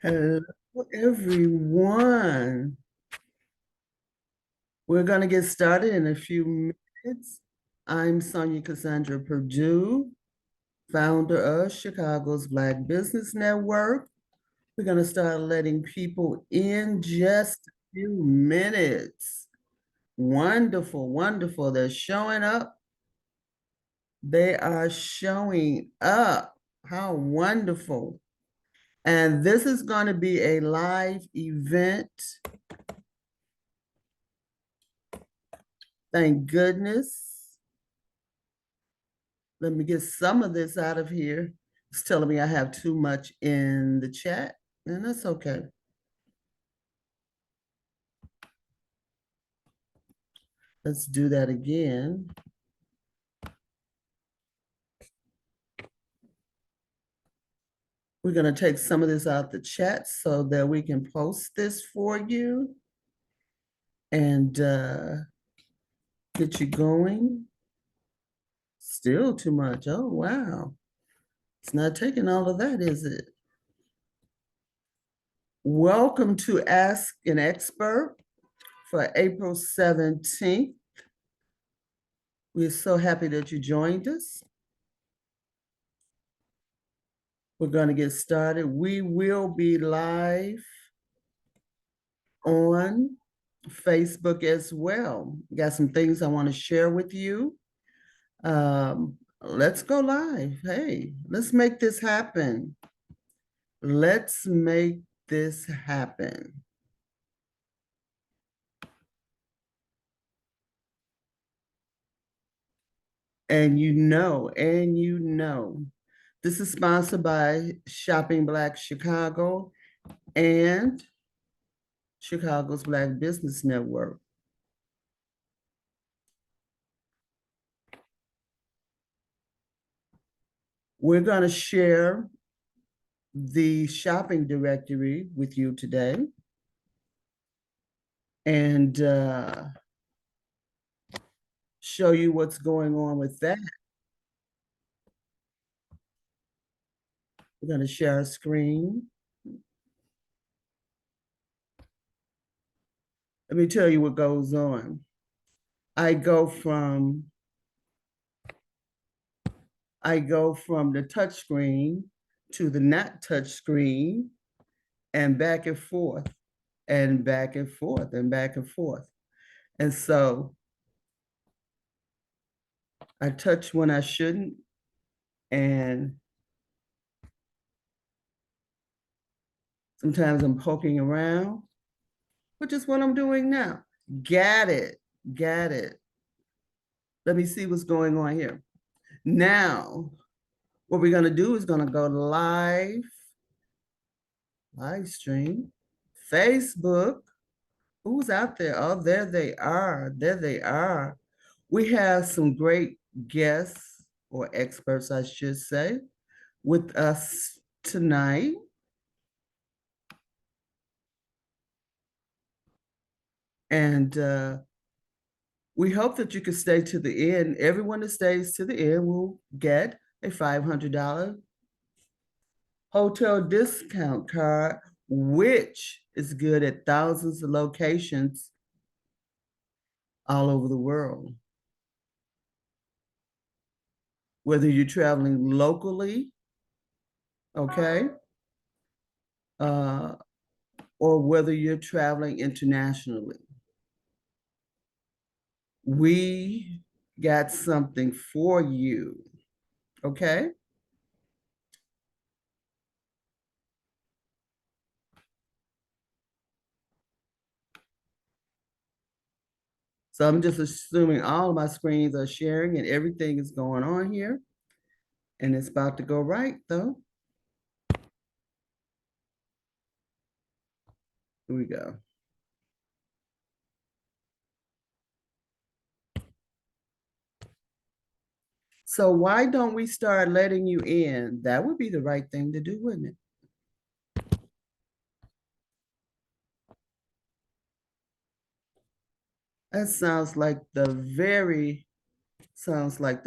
Hello, everyone. We're going to get started in a few minutes. I'm Sonja Cassandra Perdue, founder of Chicago's Black Business Network. We're going to start letting people in just a few minutes. Wonderful, wonderful. They're showing up. They are showing up. How wonderful. And this is going to be a live event. Thank goodness. Let me get some of this out of here. It's telling me I have too much in the chat, and that's okay. Let's do that again. We're going to take some of this out the chat so that we can post this for you and get you going. Still too much. Oh, wow. It's not taking all of that, is it? Welcome to Ask an Expert for April 17th. We're so happy that you joined us. We're going to get started. We will be live on Facebook as well. Got some things I want to share with you. Let's go live. Hey, let's make this happen. Let's make this happen. And you know, this is sponsored by Shopping Black Chicago and Chicago's Black Business Network. We're going to share the shopping directory with you today and show you what's going on with that. We're going to share a screen. Let me tell you what goes on. I go from the touch screen to the not touch screen and back and forth and back and forth and back and forth. And so I touch when I shouldn't, and sometimes I'm poking around, which is what I'm doing now. Got it. Got it. Let me see what's going on here. Now, what we're going to do is going to go live stream, Facebook. Who's out there? Oh, there they are. There they are. We have some great guests or experts, I should say, with us tonight. And we hope that you can stay to the end. Everyone that stays to the end will get a $500 hotel discount card, which is good at thousands of locations all over the world. Whether you're traveling locally, okay, or whether you're traveling internationally. We got something for you, okay? So I'm just assuming all of my screens are sharing and everything is going on here. And it's about to go right though. Here we go. So why don't we start letting you in? That would be the right thing to do, wouldn't it? That sounds like the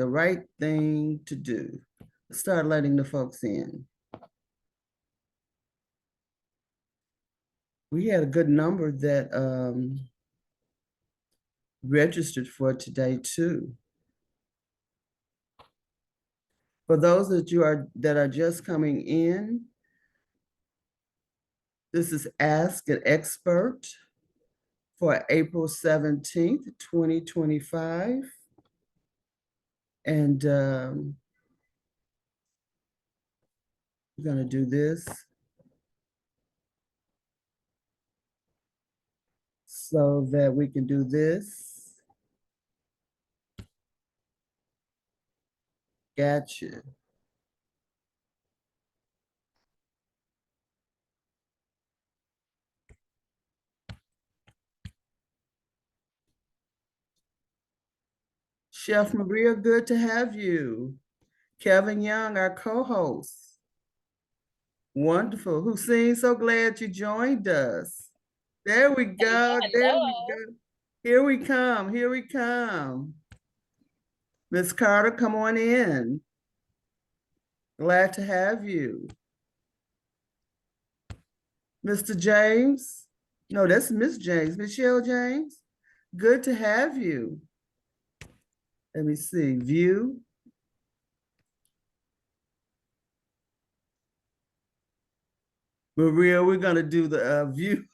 right thing to do. Start letting the folks in. We had a good number that registered for today too. For those that are just coming in, this is Ask an Expert for April 17th, 2025. And we're gonna do this so that we can do this. Gotcha. Chef Maria, good to have you. Kevin Young, our co-host. Wonderful. Hussein, so glad you joined us. There we go. There we go. Here we come. Here we come. Miss Carter, come on in. Glad to have you. Mr. James. No, that's Miss James. Michelle James. Good to have you. Let me see. View. Maria, we're going to do the view.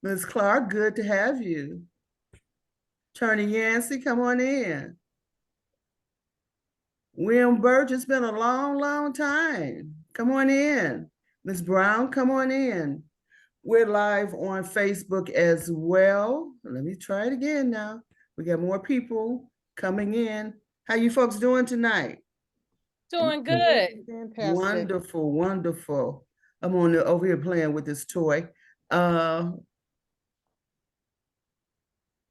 Ms. Clark, good to have you. Attorney Yancey, come on in. William Burge, it's been a long, long time. Come on in. Ms. Brown, come on in. We're live on Facebook as well. Let me try it again now. We got more people coming in. How you folks doing tonight? Doing good. Fantastic. Wonderful, wonderful. I'm over here playing with this toy.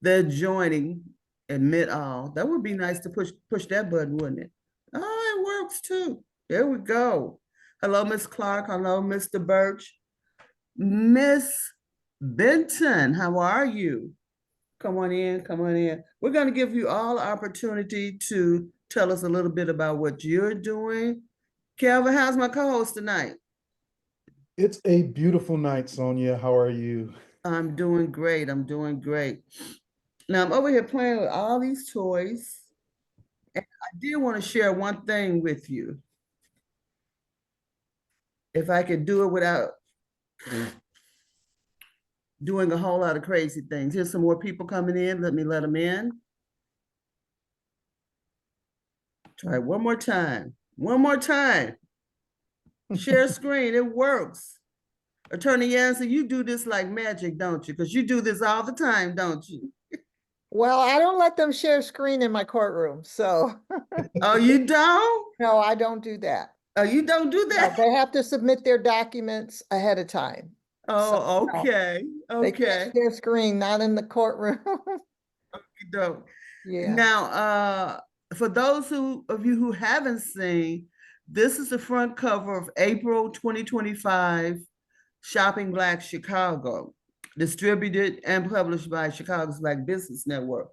They're joining, admit all. That would be nice to push that button, wouldn't it? Oh, it works too. There we go. Hello, Miss Clark. Hello, Mr. Birch. Miss Benton, how are you? Come on in, come on in. We're going to give you all opportunity to tell us a little bit about what you're doing. Calvin, how's my co-host tonight? It's a beautiful night, Sonja. How are you? I'm doing great. I'm doing great. Now I'm over here playing with all these toys. And I did want to share one thing with you. If I could do it without doing a whole lot of crazy things. Here's some more people coming in. Let me let them in. Try it one more time. One more time. Share screen. It works. Attorney Yancey, you do this like magic, don't you? Because you do this all the time, don't you? Well, I don't let them share screen in my courtroom, so. Oh, you don't? No, I don't do that. Oh, you don't do No, that? they have to submit their documents ahead of time. Oh, okay. They can't share screen, not in the courtroom. You don't. Yeah. Now, for those of you who haven't seen, this is the front cover of April 2025 Shopping Black Chicago, distributed and published by Chicago's Black Business Network.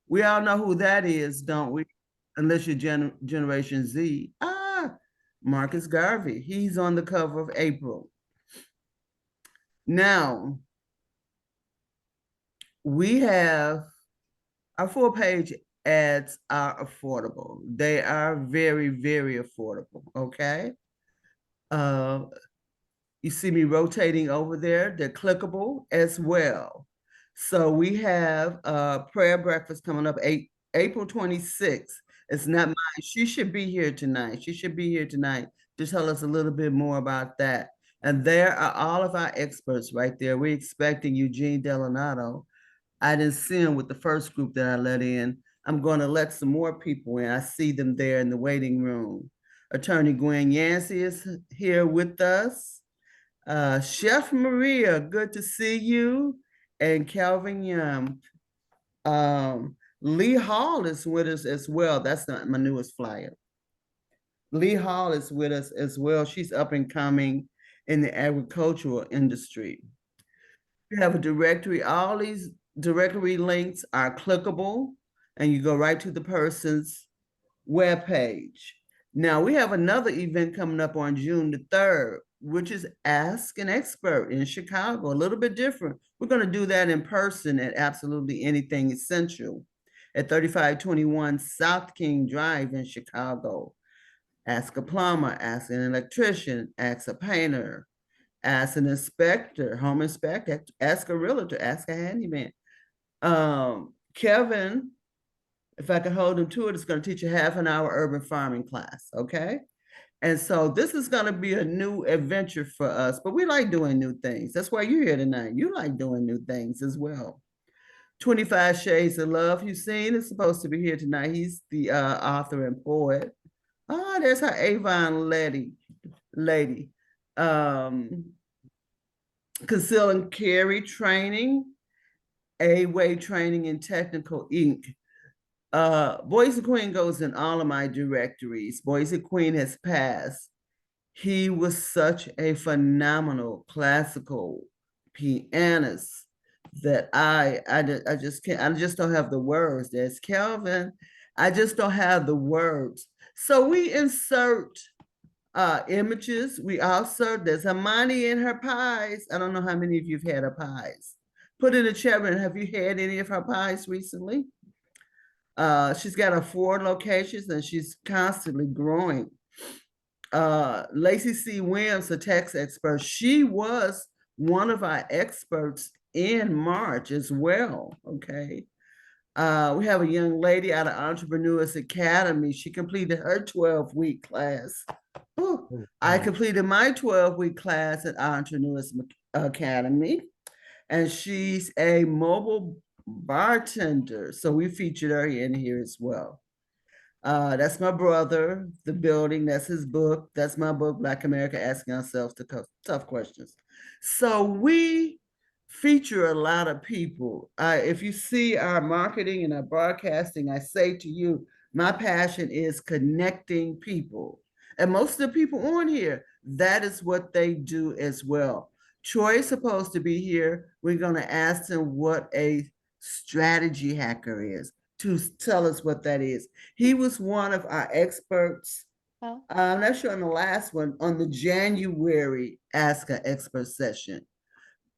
We all know who that is, don't we? Unless you're Generation Z. Marcus Garvey. He's on the cover of April. Now, we have our full-page ads are affordable. They are very, very affordable, okay? You see me rotating over there. They're clickable as well. So we have prayer breakfast coming up April 26th. It's not mine. She should be here tonight. She should be here tonight to tell us a little bit more about that. And there are all of our experts right there. We're expecting Eugene Delanato. I didn't see him with the first group that I let in. I'm going to let some more people in. I see them there in the waiting room. Attorney Gwen Yancey is here with us. Chef Maria, good to see you. And Calvin Young. Lee Hall is with us as well. That's not my newest flyer. Lee Hall is with us as well. She's up and coming in the agricultural industry. We have a directory. All these directory links are clickable and you go right to the person's webpage. Now we have another event coming up on June the 3rd. which is Ask an Expert in Chicago, a little bit different. We're going to do that in person at Absolutely Anything Essential at 3521 South King Drive in Chicago. Ask a plumber, ask an electrician, ask a painter, ask an inspector, home inspector, ask a realtor, ask a handyman. Kevin, if I can hold him to it, is going to teach a half an hour urban farming class, okay? And so this is going to be a new adventure for us, but we like doing new things. That's why you're here tonight. You like doing new things as well. 25 Shades of Love, Hussein is supposed to be here tonight. He's the author and poet. Oh, there's her Avon lady. Conceal and Carry Training, A-Way Training and Technical Inc. Boise Queen goes in all of my directories. Boise Queen has passed. He was such a phenomenal classical pianist that I just can't, I just don't have the words. There's Kelvin. I just don't have the words. So we insert images. We also, there's Hermione in her pies. I don't know how many of you have had her pies. Put in the chat room, have you had any of her pies recently? She's got her 4 locations and she's constantly growing. Lacey C. Williams, a tax expert, she was one of our experts in March as well, okay? We have a young lady out of Entrepreneurs Academy. She completed her 12-week class. Ooh, I completed my 12-week class at Entrepreneurs Academy, and she's a mobile bartender. So we featured her in here as well. That's my brother, The Building, that's his book. That's my book, Black America Asking Ourselves the Tough Questions. So we feature a lot of people. If you see our marketing and our broadcasting, I say to you, my passion is connecting people. And most of the people on here, that is what they do as well. Troy's supposed to be here. We're going to ask him what a strategy hacker is, to tell us what that is. He was one of our experts. Oh. I'm not sure on the last one, on the January Ask an Expert session.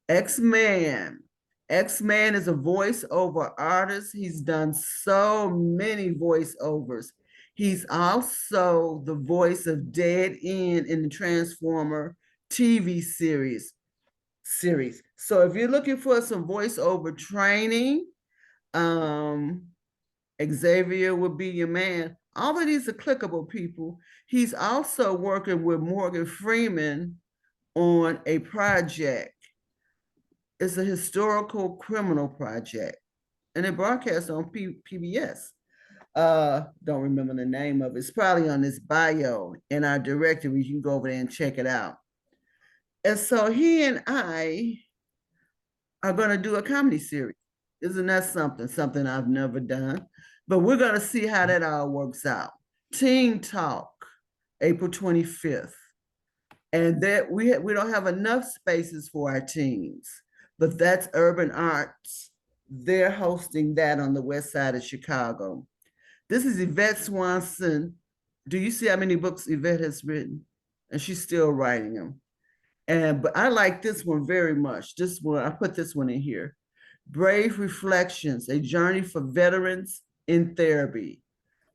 X-Man is a voiceover artist. He's done so many voiceovers. He's also the voice of Dead End in the Transformer TV series. So if you're looking for some voiceover training, Xavier would be your man. All of these are clickable people. He's also working with Morgan Freeman on a project. It's a historical criminal project, and it broadcasts on PBS. Don't remember the name of it. It's probably on this bio in our directory. You can go over there and check it out. And so he and I are going to do a comedy series. Isn't that something I've never done? But we're going to see how that all works out. Teen Talk, April 25th. And that we don't have enough spaces for our teens, but that's Urban Arts. They're hosting that on the west side of Chicago. This is Yvette Swanson. Do you see how many books Yvette has written? And she's still writing them. But I like this one very much. This one, I put this one in here. Brave Reflections, a journey for veterans in therapy,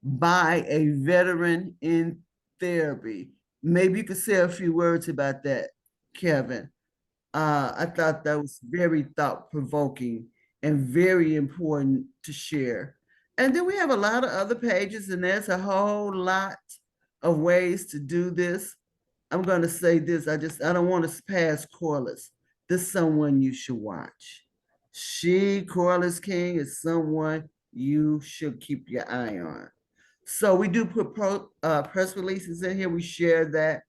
by a veteran in therapy. Maybe you could say a few words about that, Kevin. I thought that was very thought-provoking and very important to share. And then we have a lot of other pages, and there's a whole lot of ways to do this. I'm going to say this, I don't want to pass Corliss. This is someone you should watch. Corliss King, is someone you should keep your eye on. So we do put press releases in here. We share that.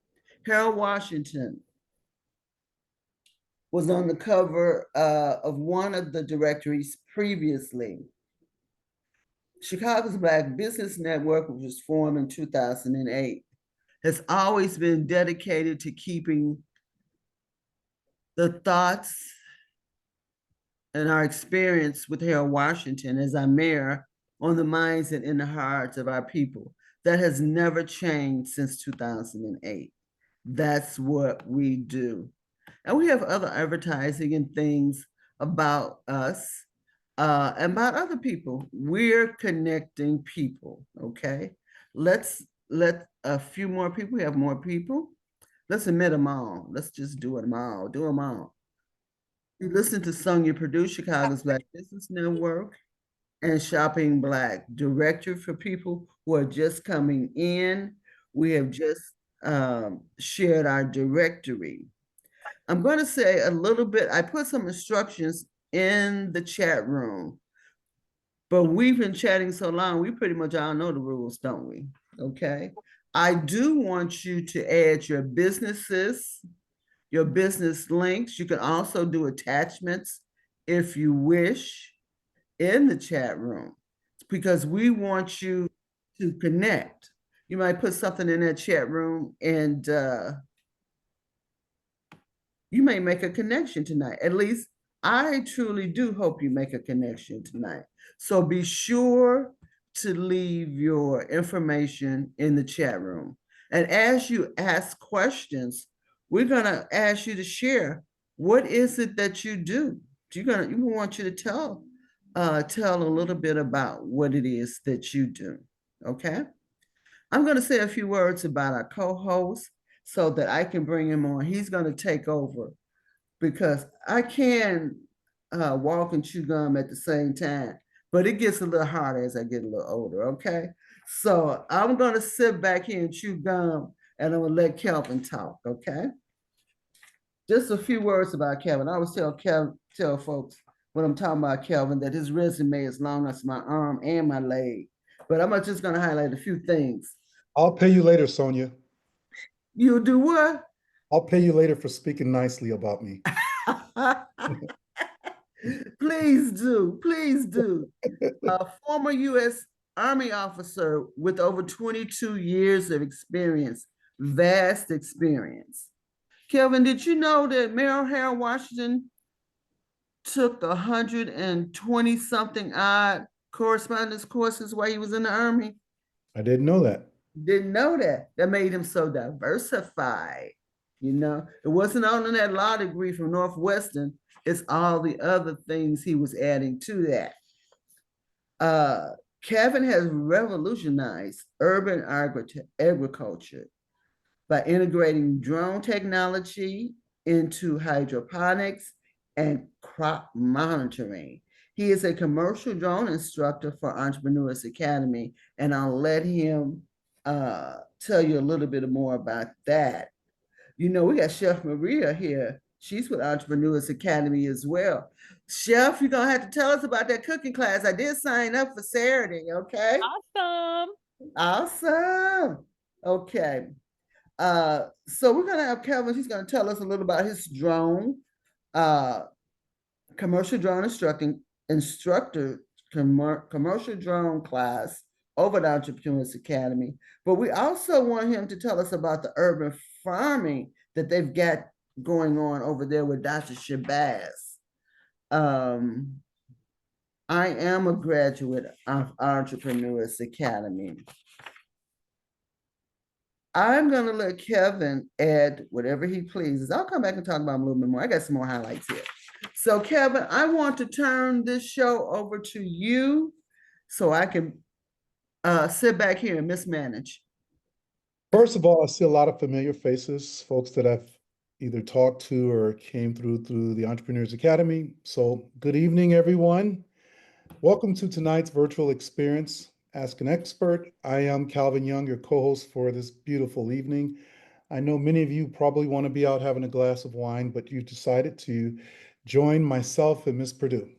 Harold Washington was on the cover of one of the directories previously. Chicago's Black Business Network, which was formed in 2008, has always been dedicated to keeping the thoughts and our experience with Harold Washington as our mayor on the minds and in the hearts of our people. That has never changed since 2008. That's what we do. And we have other advertising and things about us and about other people. We're connecting people, okay? Let a few more people, we have more people. Let's admit them all. Let's just do them all, do them all. You listen to Sonja Perdue, Chicago's Black Business Network, and Shopping Black, directory for people who are just coming in. We have just shared our directory. I'm going to say a little bit, I put some instructions in the chat room, but we've been chatting so long, we pretty much all know the rules, don't we? Okay. I do want you to add your businesses, your business links. You can also do attachments if you wish in the chat room because we want you to connect. You might put something in that chat room and you may make a connection tonight. At least I truly do hope you make a connection tonight. So be sure to leave your information in the chat room. And as you ask questions, we're gonna ask you to share what is it that you do. We want you to tell a little bit about what it is that you do. Okay. I'm going to say a few words about our co-host so that I can bring him on. He's going to take over because I can walk and chew gum at the same time, but it gets a little harder as I get a little older, okay? So I'm going to sit back here and chew gum and I'm going to let Kelvin talk, okay? Just a few words about Kelvin. I always tell folks when I'm talking about Kelvin that his resume is long as my arm and my leg, but I'm just going to highlight a few things. I'll pay you later, Sonja. You'll do what? I'll pay you later for speaking nicely about me. Please do. Please do. A former U.S. Army officer with over 22 years of experience, vast experience. Kelvin, did you know that Mayor Harold Washington took 120 something odd correspondence courses while he was in the Army? I didn't know that. Didn't know that. That made him so diversified. You know, it wasn't only that law degree from Northwestern, it's all the other things he was adding to that. Kevin has revolutionized urban agriculture by integrating drone technology into hydroponics and crop monitoring. He is a commercial drone instructor for Entrepreneurs Academy, and I'll let him tell you a little bit more about that. You know, we got Chef Maria here. She's with Entrepreneurs Academy as well. Chef, you're gonna have to tell us about that cooking class. I did sign up for Saturday, okay? Awesome. Awesome. Okay. So we're gonna have Kelvin, he's gonna tell us a little about his drone, commercial drone commercial drone class over at Entrepreneurs Academy. But we also want him to tell us about the urban farming that they've got going on over there with Dr. Shabazz. I am a graduate of Entrepreneurs Academy. I'm going to let Kevin add whatever he pleases. I'll come back and talk about him a little bit more. I got some more highlights here. So Kevin, I want to turn this show over to you so I can sit back here and mismanage. First of all, I see a lot of familiar faces, folks that I've either talked to or came through the Entrepreneurs Academy. So good evening, everyone. Welcome to tonight's virtual experience, Ask an Expert. I am Calvin Young, your co-host for this beautiful evening. I know many of you probably want to be out having a glass of wine, but you decided to join myself and Ms. Perdue.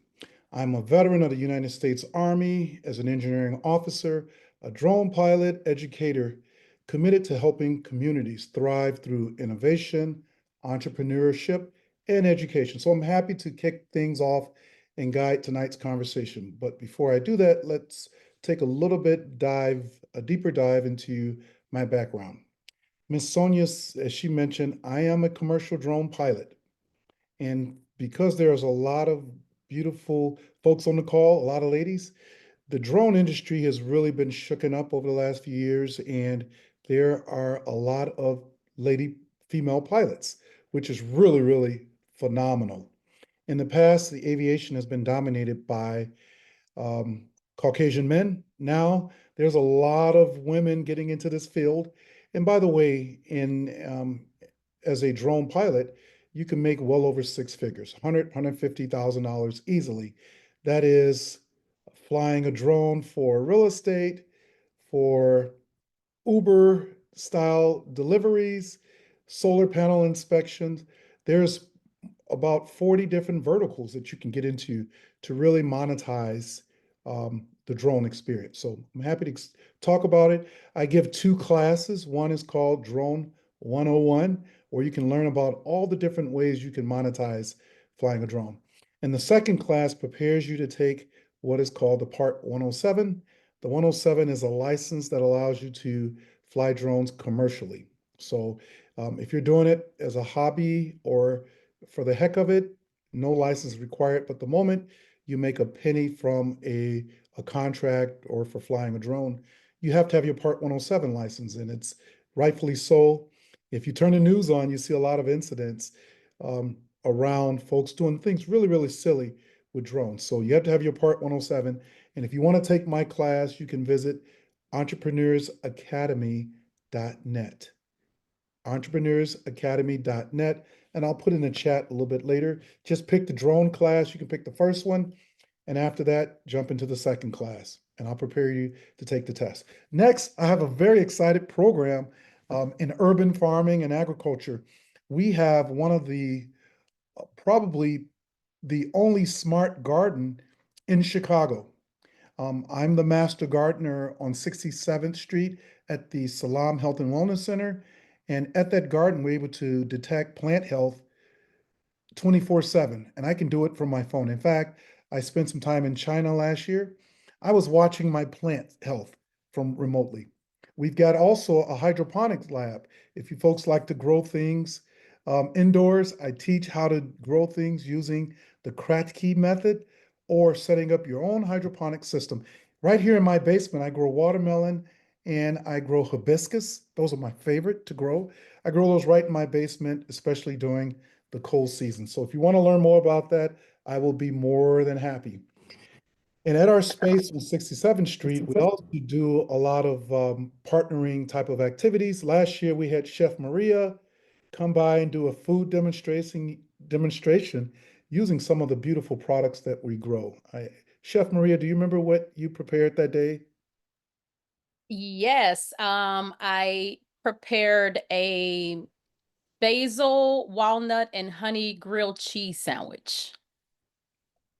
I'm a veteran of the United States Army as an engineering officer, a drone pilot, educator, committed to helping communities thrive through innovation, entrepreneurship, and education. So I'm happy to kick things off and guide tonight's conversation. But before I do that, let's take a deeper dive into my background. Ms. Sonja, as she mentioned, I am a commercial drone pilot. And because there's a lot of beautiful folks on the call, a lot of ladies, the drone industry has really been shooken up over the last few years, and there are a lot of lady female pilots, which is really, really phenomenal. In the past, the aviation has been dominated by Caucasian men. Now there's a lot of women getting into this field. And by the way, as a drone pilot, you can make well over six figures, $150,000 easily. That is flying a drone for real estate, for Uber style deliveries, solar panel inspections. There's about 40 different verticals that you can get into to really monetize the drone experience. So I'm happy to talk about it. I give two classes. One is called Drone 101, where you can learn about all the different ways you can monetize flying a drone. And the second class prepares you to take what is called the Part 107. The 107 is a license that allows you to fly drones commercially. So if you're doing it as a hobby or for the heck of it, no license required. But the moment you make a penny from a contract or for flying a drone, you have to have your Part 107 license, and it's rightfully so. If you turn the news on, you see a lot of incidents around folks doing things really, really silly with drones. So you have to have your Part 107. And if you want to take my class, you can visit entrepreneursacademy.net. entrepreneursacademy.net, and I'll put in the chat a little bit later. Just pick the drone class. You can pick the first one, and after that, jump into the second class, and I'll prepare you to take the test. Next, I have a very excited program in urban farming and agriculture. We have one of the probably the only smart garden in Chicago. I'm the master gardener on 67th Street at the Salam Health and Wellness Center. And at that garden, we're able to detect plant health 24/7, and I can do it from my phone. In fact, I spent some time in China last year. I was watching my plant health from remotely. We've got also a hydroponics lab. If you folks like to grow things indoors, I teach how to grow things using the Kratky method or setting up your own hydroponic system. Right here in my basement, I grow watermelon and I grow hibiscus. Those are my favorite to grow. I grow those right in my basement, especially during the cold season. So if you want to learn more about that, I will be more than happy. And at our space on 67th Street, we also do a lot of partnering type of activities. Last year, we had Chef Maria come by and do a food demonstration using some of the beautiful products that we grow. Chef Maria, do you remember what you prepared that day? Yes, I prepared a basil, walnut, and honey grilled cheese sandwich.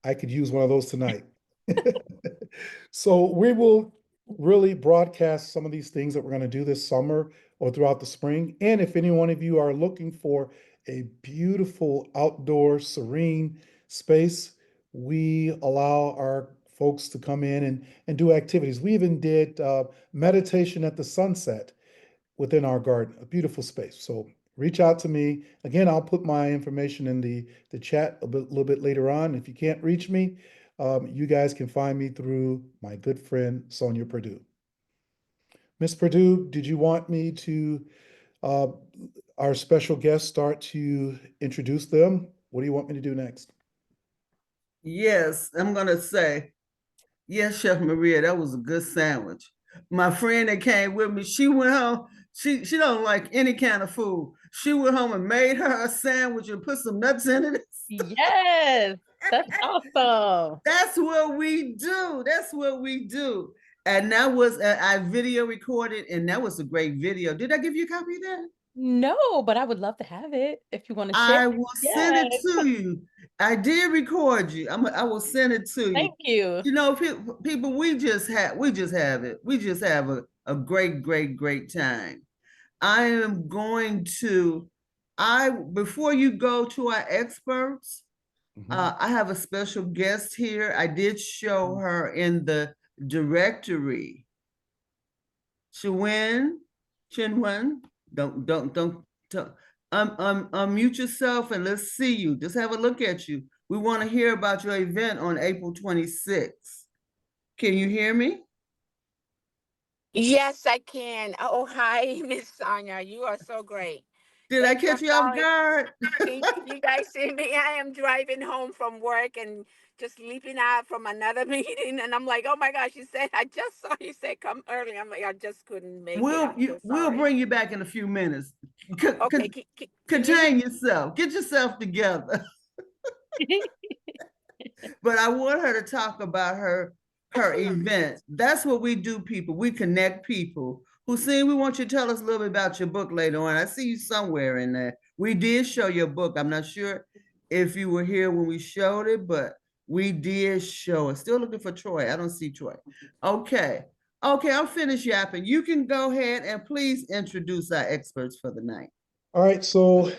I could use one of those tonight. So we will really broadcast some of these things that we're going to do this summer or throughout the spring. And if any one of you are looking for a beautiful outdoor serene space, we allow our folks to come in and do activities. We even did meditation at the sunset within our garden, a beautiful space. So reach out to me. Again, I'll put my information in the chat a little bit later on. If you can't reach me, you guys can find me through my good friend, Sonja Perdue. Miss Perdue, did you want me to, our special guests, start to introduce them? What do you want me to do next? Yes, I'm gonna say, yes, Chef Maria, that was a good sandwich. My friend that came with me, she went home. She don't like any kind of food. She went home and made her a sandwich and put some nuts in it. Yes, that's awesome. That's what we do. That's what we do. And that was I video recorded, and that was a great video. Did I give you a copy of that? No, but I would love to have it if you want to share. I will send it Yes, to you. I did record you. I will send it to you. thank you. You know, people, we just have it. We just have a great time. I am going to, before you go to our experts, I have a special guest here. I did show her in the directory. Chinwen, don't unmute yourself and let's see you. Just have a look at you. We want to hear about your event on April 26th. Can you hear me? Yes, I can. Oh, hi, Miss Sonja. You are so great. Did I Thank you catch you off calling. guard? Can you guys see me? I am driving home from work and just leaping out from another meeting, and I'm like, oh my gosh, you said I just saw you say come early. I'm like, I just couldn't make it. I'm so We'll sorry. bring you back in a few minutes. Okay, can you hear? Contain yourself. Get yourself together. But I want her to talk about her event. That's what we do, people. We connect people. Hussein, we want you to tell us a little bit about your book later on. I see you somewhere in there. We did show your book. I'm not sure if you were here when we showed it, but we did show it. Still looking for Troy. I don't see Troy. Okay. Okay, I'm finished yapping. You can go ahead and please introduce our experts for the night. All right, so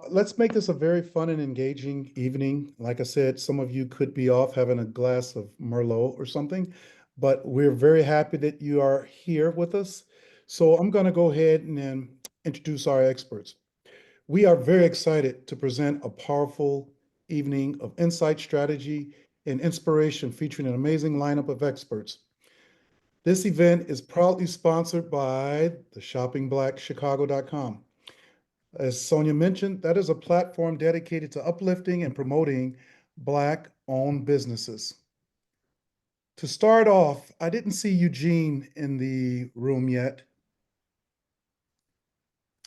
let's make this a very fun and engaging evening. Like I said, some of you could be off having a glass of Merlot or something, but we're very happy that you are here with us. So I'm going to go ahead and then introduce our experts. We are very excited to present a powerful evening of insight, strategy, and inspiration featuring an amazing lineup of experts. This event is proudly sponsored by the shoppingblackchicago.com. As Sonja mentioned, that is a platform dedicated to uplifting and promoting Black-owned businesses. To start off, I didn't see Eugene in the room yet,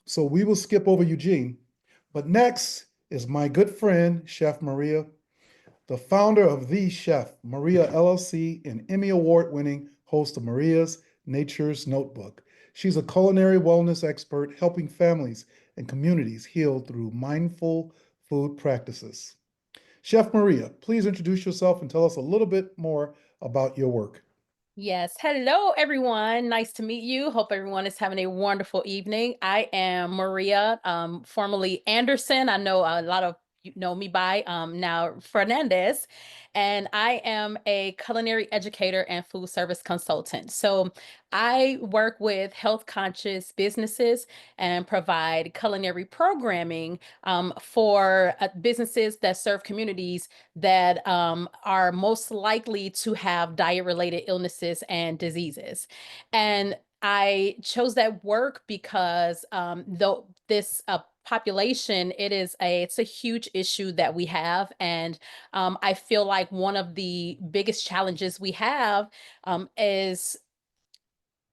so we will skip over Eugene. But next is my good friend, Chef Maria, the founder of The Chef, Maria LLC, and Emmy Award-winning host of Maria's Nature's Notebook. She's a culinary wellness expert helping families and communities heal through mindful food practices. Chef Maria, please introduce yourself and tell us a little bit more about your work. Yes. Hello, everyone. Nice to meet you. Hope everyone is having a wonderful evening. I am Maria, formerly Anderson. I know a lot of you know me by now Fernandez, and I am a culinary educator and food service consultant. So I work with health conscious businesses and provide culinary programming for businesses that serve communities that are most likely to have diet-related illnesses and diseases. And I chose that work because though this population, it's a huge issue that we have, and I feel like one of the biggest challenges we have is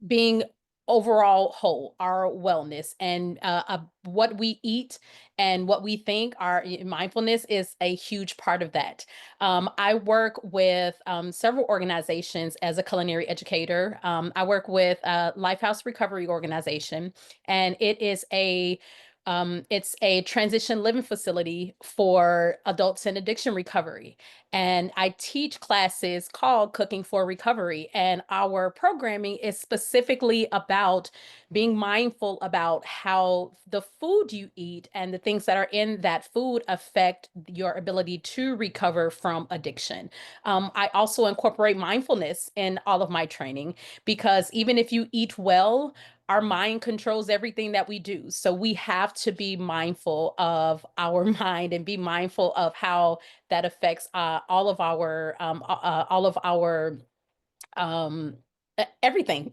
being overall whole, our wellness, and what we eat and what we think. Our mindfulness is a huge part of that. I work with several organizations as a culinary educator. I work with Lifehouse Recovery Organization, and it's a transition living facility for adults in addiction recovery. And I teach classes called Cooking for Recovery. And our programming is specifically about being mindful about how the food you eat and the things that are in that food affect your ability to recover from addiction. I also incorporate mindfulness in all of my training because even if you eat well, our mind controls everything that we do. So we have to be mindful of our mind and be mindful of how that affects all of our everything.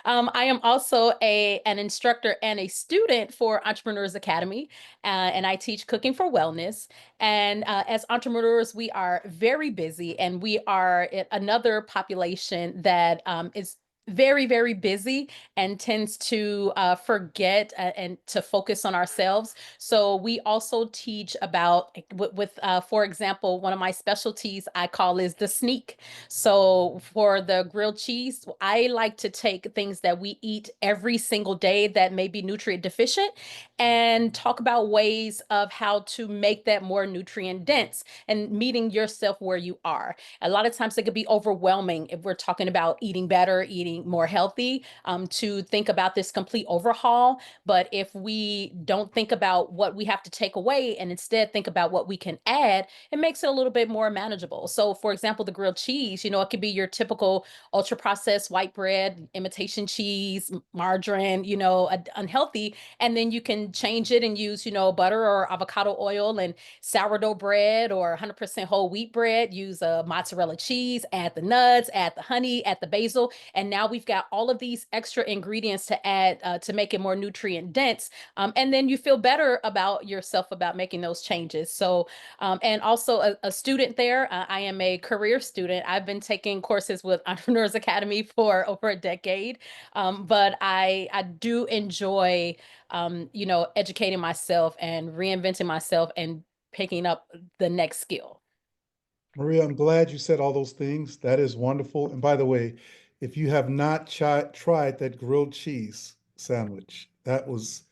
I am also an instructor and a student for Entrepreneurs Academy, and I teach cooking for wellness. And as entrepreneurs, we are very busy, and we are another population that is very, very busy and tends to forget and to focus on ourselves. So we also teach about for example, one of my specialties I call is the sneak. So for the grilled cheese, I like to take things that we eat every single day that may be nutrient deficient and talk about ways of how to make that more nutrient dense and meeting yourself where you are. A lot of times it could be overwhelming if we're talking about eating better, eating more healthy, to think about this complete overhaul. But if we don't think about what we have to take away and instead think about what we can add, it makes it a little bit more manageable. So for example, the grilled cheese, it could be your typical ultra processed white bread, imitation cheese, margarine, unhealthy. And then you can change it and use, butter or avocado oil and sourdough bread or 100% whole wheat bread, use a mozzarella cheese, add the nuts, add the honey, add the basil. And now now we've got all of these extra ingredients to add to make it more nutrient dense. And then you feel better about yourself about making those changes. So, and also a student there, I am a career student. I've been taking courses with Entrepreneurs Academy for over a decade. But I do enjoy, educating myself and reinventing myself and picking up the next skill. Maria, I'm glad you said all those things. That is wonderful. And by the way, if you have not tried that grilled cheese sandwich, that was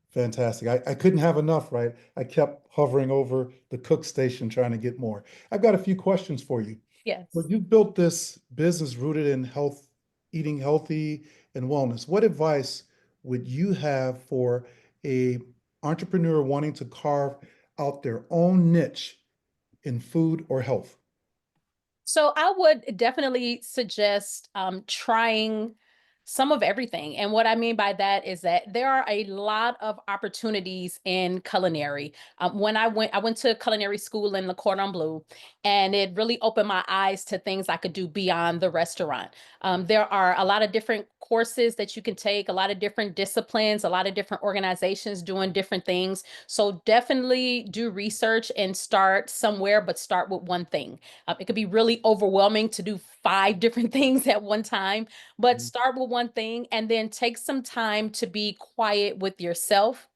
fantastic. I couldn't have enough, right? I kept hovering over the cook station trying to get more. I've got a few questions for you. Yes. Well, you built this business rooted in health, eating healthy and wellness. What advice would you have for a entrepreneur wanting to carve out their own niche in food or health? So I would definitely suggest trying some of everything. And what I mean by that is that there are a lot of opportunities in culinary. When I went to culinary school in the Cordon Bleu, and it really opened my eyes to things I could do beyond the restaurant. There are a lot of different courses that you can take, a lot of different disciplines, a lot of different organizations doing different things. So definitely do research and start somewhere, but start with one thing. It could be really overwhelming to do 5 different things at one time, but Mhm. start with one thing and then take some time to be quiet with yourself.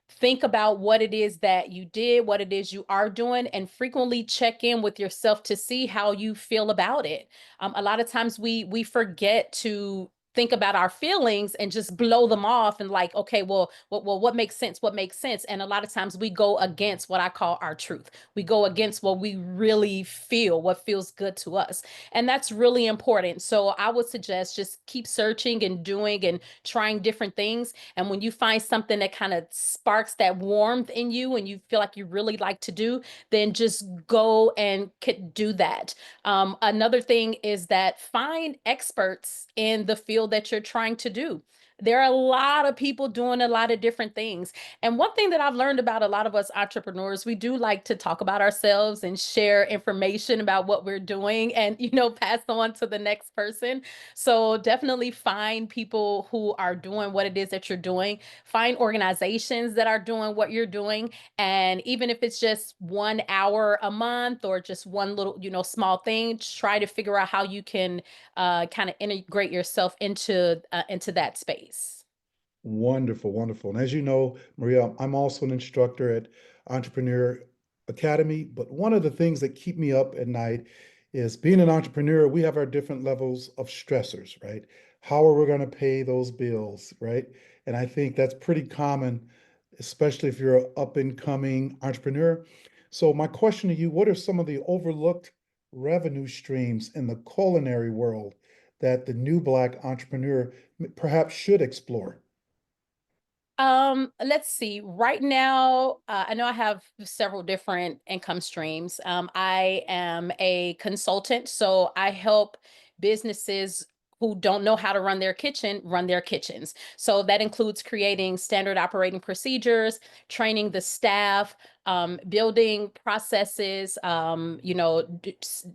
Think about what it is that you did, what it is you are doing, and frequently check in with yourself to see how you feel about it. A lot of times we forget to think about our feelings and just blow them off and like, okay, what makes sense? What makes sense? And a lot of times we go against what I call our truth. We go against what we really feel, what feels good to us. And that's really important. So I would suggest just keep searching and doing and trying different things. And when you find something that kind of sparks that warmth in you and you feel like you really like to do, then just go and do that. Another thing is that find experts in the field that you're trying to do. There are a lot of people doing a lot of different things. And one thing that I've learned about a lot of us entrepreneurs, we do like to talk about ourselves and share information about what we're doing and, pass on to the next person. So definitely find people who are doing what it is that you're doing. Find organizations that are doing what you're doing. And even if it's just 1 hour a month or just one little, small thing, try to figure out how you can kind of integrate yourself into that space. Wonderful, wonderful. And as you know, Maria, I'm also an instructor at Entrepreneur Academy, but one of the things that keep me up at night is being an entrepreneur, we have our different levels of stressors, right? How are we going to pay those bills, right? And I think that's pretty common, especially if you're an up and coming entrepreneur. So my question to you, what are some of the overlooked revenue streams in the culinary world that the new Black entrepreneur perhaps should explore? Let's see. Right now, I know I have several different income streams. I am a consultant, so I help businesses who don't know how to run their kitchen run their kitchens. So that includes creating standard operating procedures, training the staff, building processes,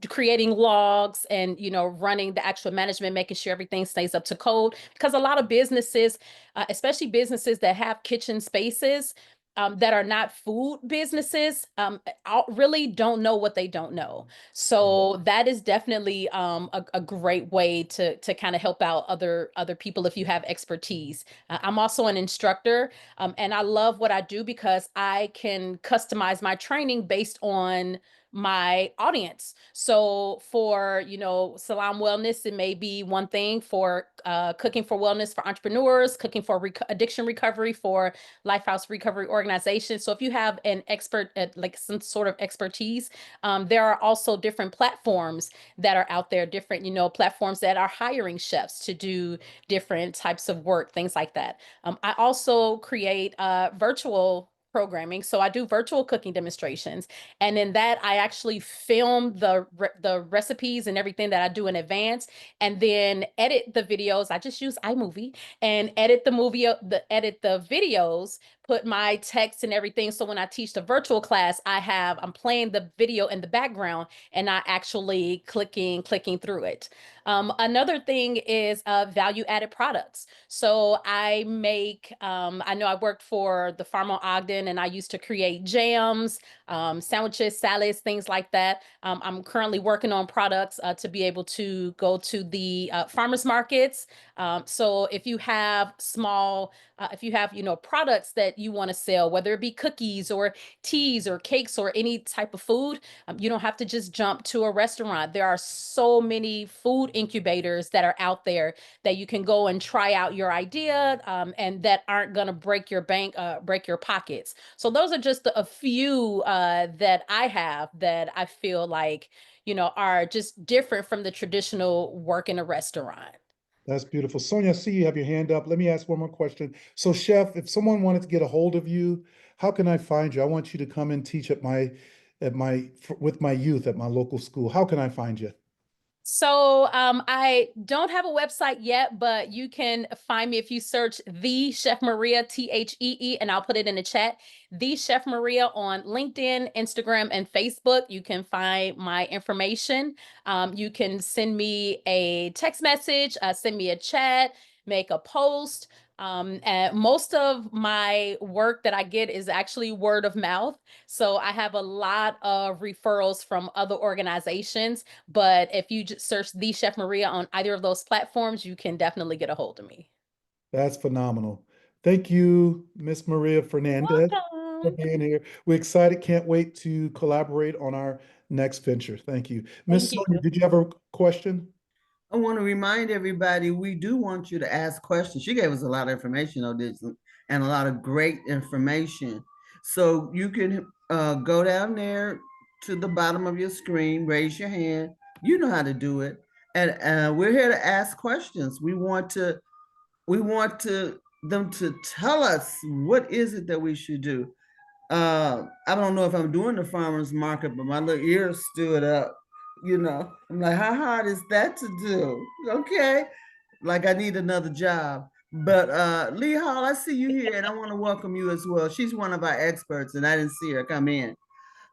creating logs, and running the actual management, making sure everything stays up to code. Because a lot of businesses, especially businesses that have kitchen spaces that are not food businesses, really don't know what they don't know. So that is definitely a great way to kind of help out other people if you have expertise. I'm also an instructor, and I love what I do because I can customize my training based on my audience. So for, Salam Wellness, it may be one thing. For cooking for wellness for entrepreneurs, cooking for addiction recovery for Lifehouse Recovery Organization. So if you have an expert at like some sort of expertise, there are also different platforms that are out there, different, platforms that are hiring chefs to do different types of work, things like that. I also create virtual programming. So I do virtual cooking demonstrations. And in that, I actually film the recipes and everything that I do in advance and then edit the videos. I just use iMovie and edit the videos, put my text and everything. So when I teach the virtual class, I'm playing the video in the background and not actually clicking through it. Another thing is value added products. So I make, I know I worked for the farm on Ogden, and I used to create jams, sandwiches, salads, things like that. I'm currently working on products to be able to go to the farmers markets. So if you have if you have, products that you want to sell, whether it be cookies or teas or cakes or any type of food, you don't have to just jump to a restaurant. There are so many food incubators that are out there that you can go and try out your idea, and that aren't going to break your bank, break your pockets. So those are just a few that I have that I feel like, are just different from the traditional work in a restaurant. That's beautiful. Sonja, I see you have your hand up. Let me ask one more question. So, Chef, if someone wanted to get a hold of you, how can I find you? I want you to come and teach with my youth at my local school. How can I find you? So I don't have a website yet, but you can find me if you search The Chef Maria, THEE, and I'll put it in the chat. The Chef Maria on LinkedIn, Instagram, and Facebook. You can find my information. You can send me a text message, send me a chat, make a post. And most of my work that I get is actually word of mouth. So I have a lot of referrals from other organizations. But if you just search The Chef Maria on either of those platforms, you can definitely get a hold of me. That's phenomenal. Thank you, Miss Maria Fernandez, for Welcome. being here. We're excited. Can't wait to collaborate on our next venture. Thank you. Miss Thank you. Sonja, did you have a question? I want to remind everybody, we do want you to ask questions. She gave us a lot of information on this and a lot of great information. So you can go down there to the bottom of your screen, raise your hand. You know how to do it. And we're here to ask questions. We want them to tell us what is it that we should do. I don't know if I'm doing the farmer's market, but my little ears stood up. I'm like, how hard is that to do? Okay, like I need another job. But Lee Hall, I see you here, and I want to welcome you as well. She's one of our experts, and I didn't see her come in.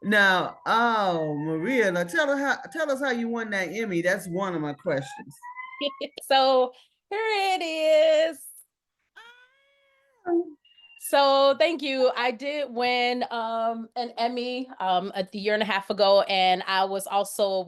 Now, oh Maria, now tell us how you won that Emmy. That's one of my questions. So here it is. So thank you. I did win an Emmy a year and a half ago, and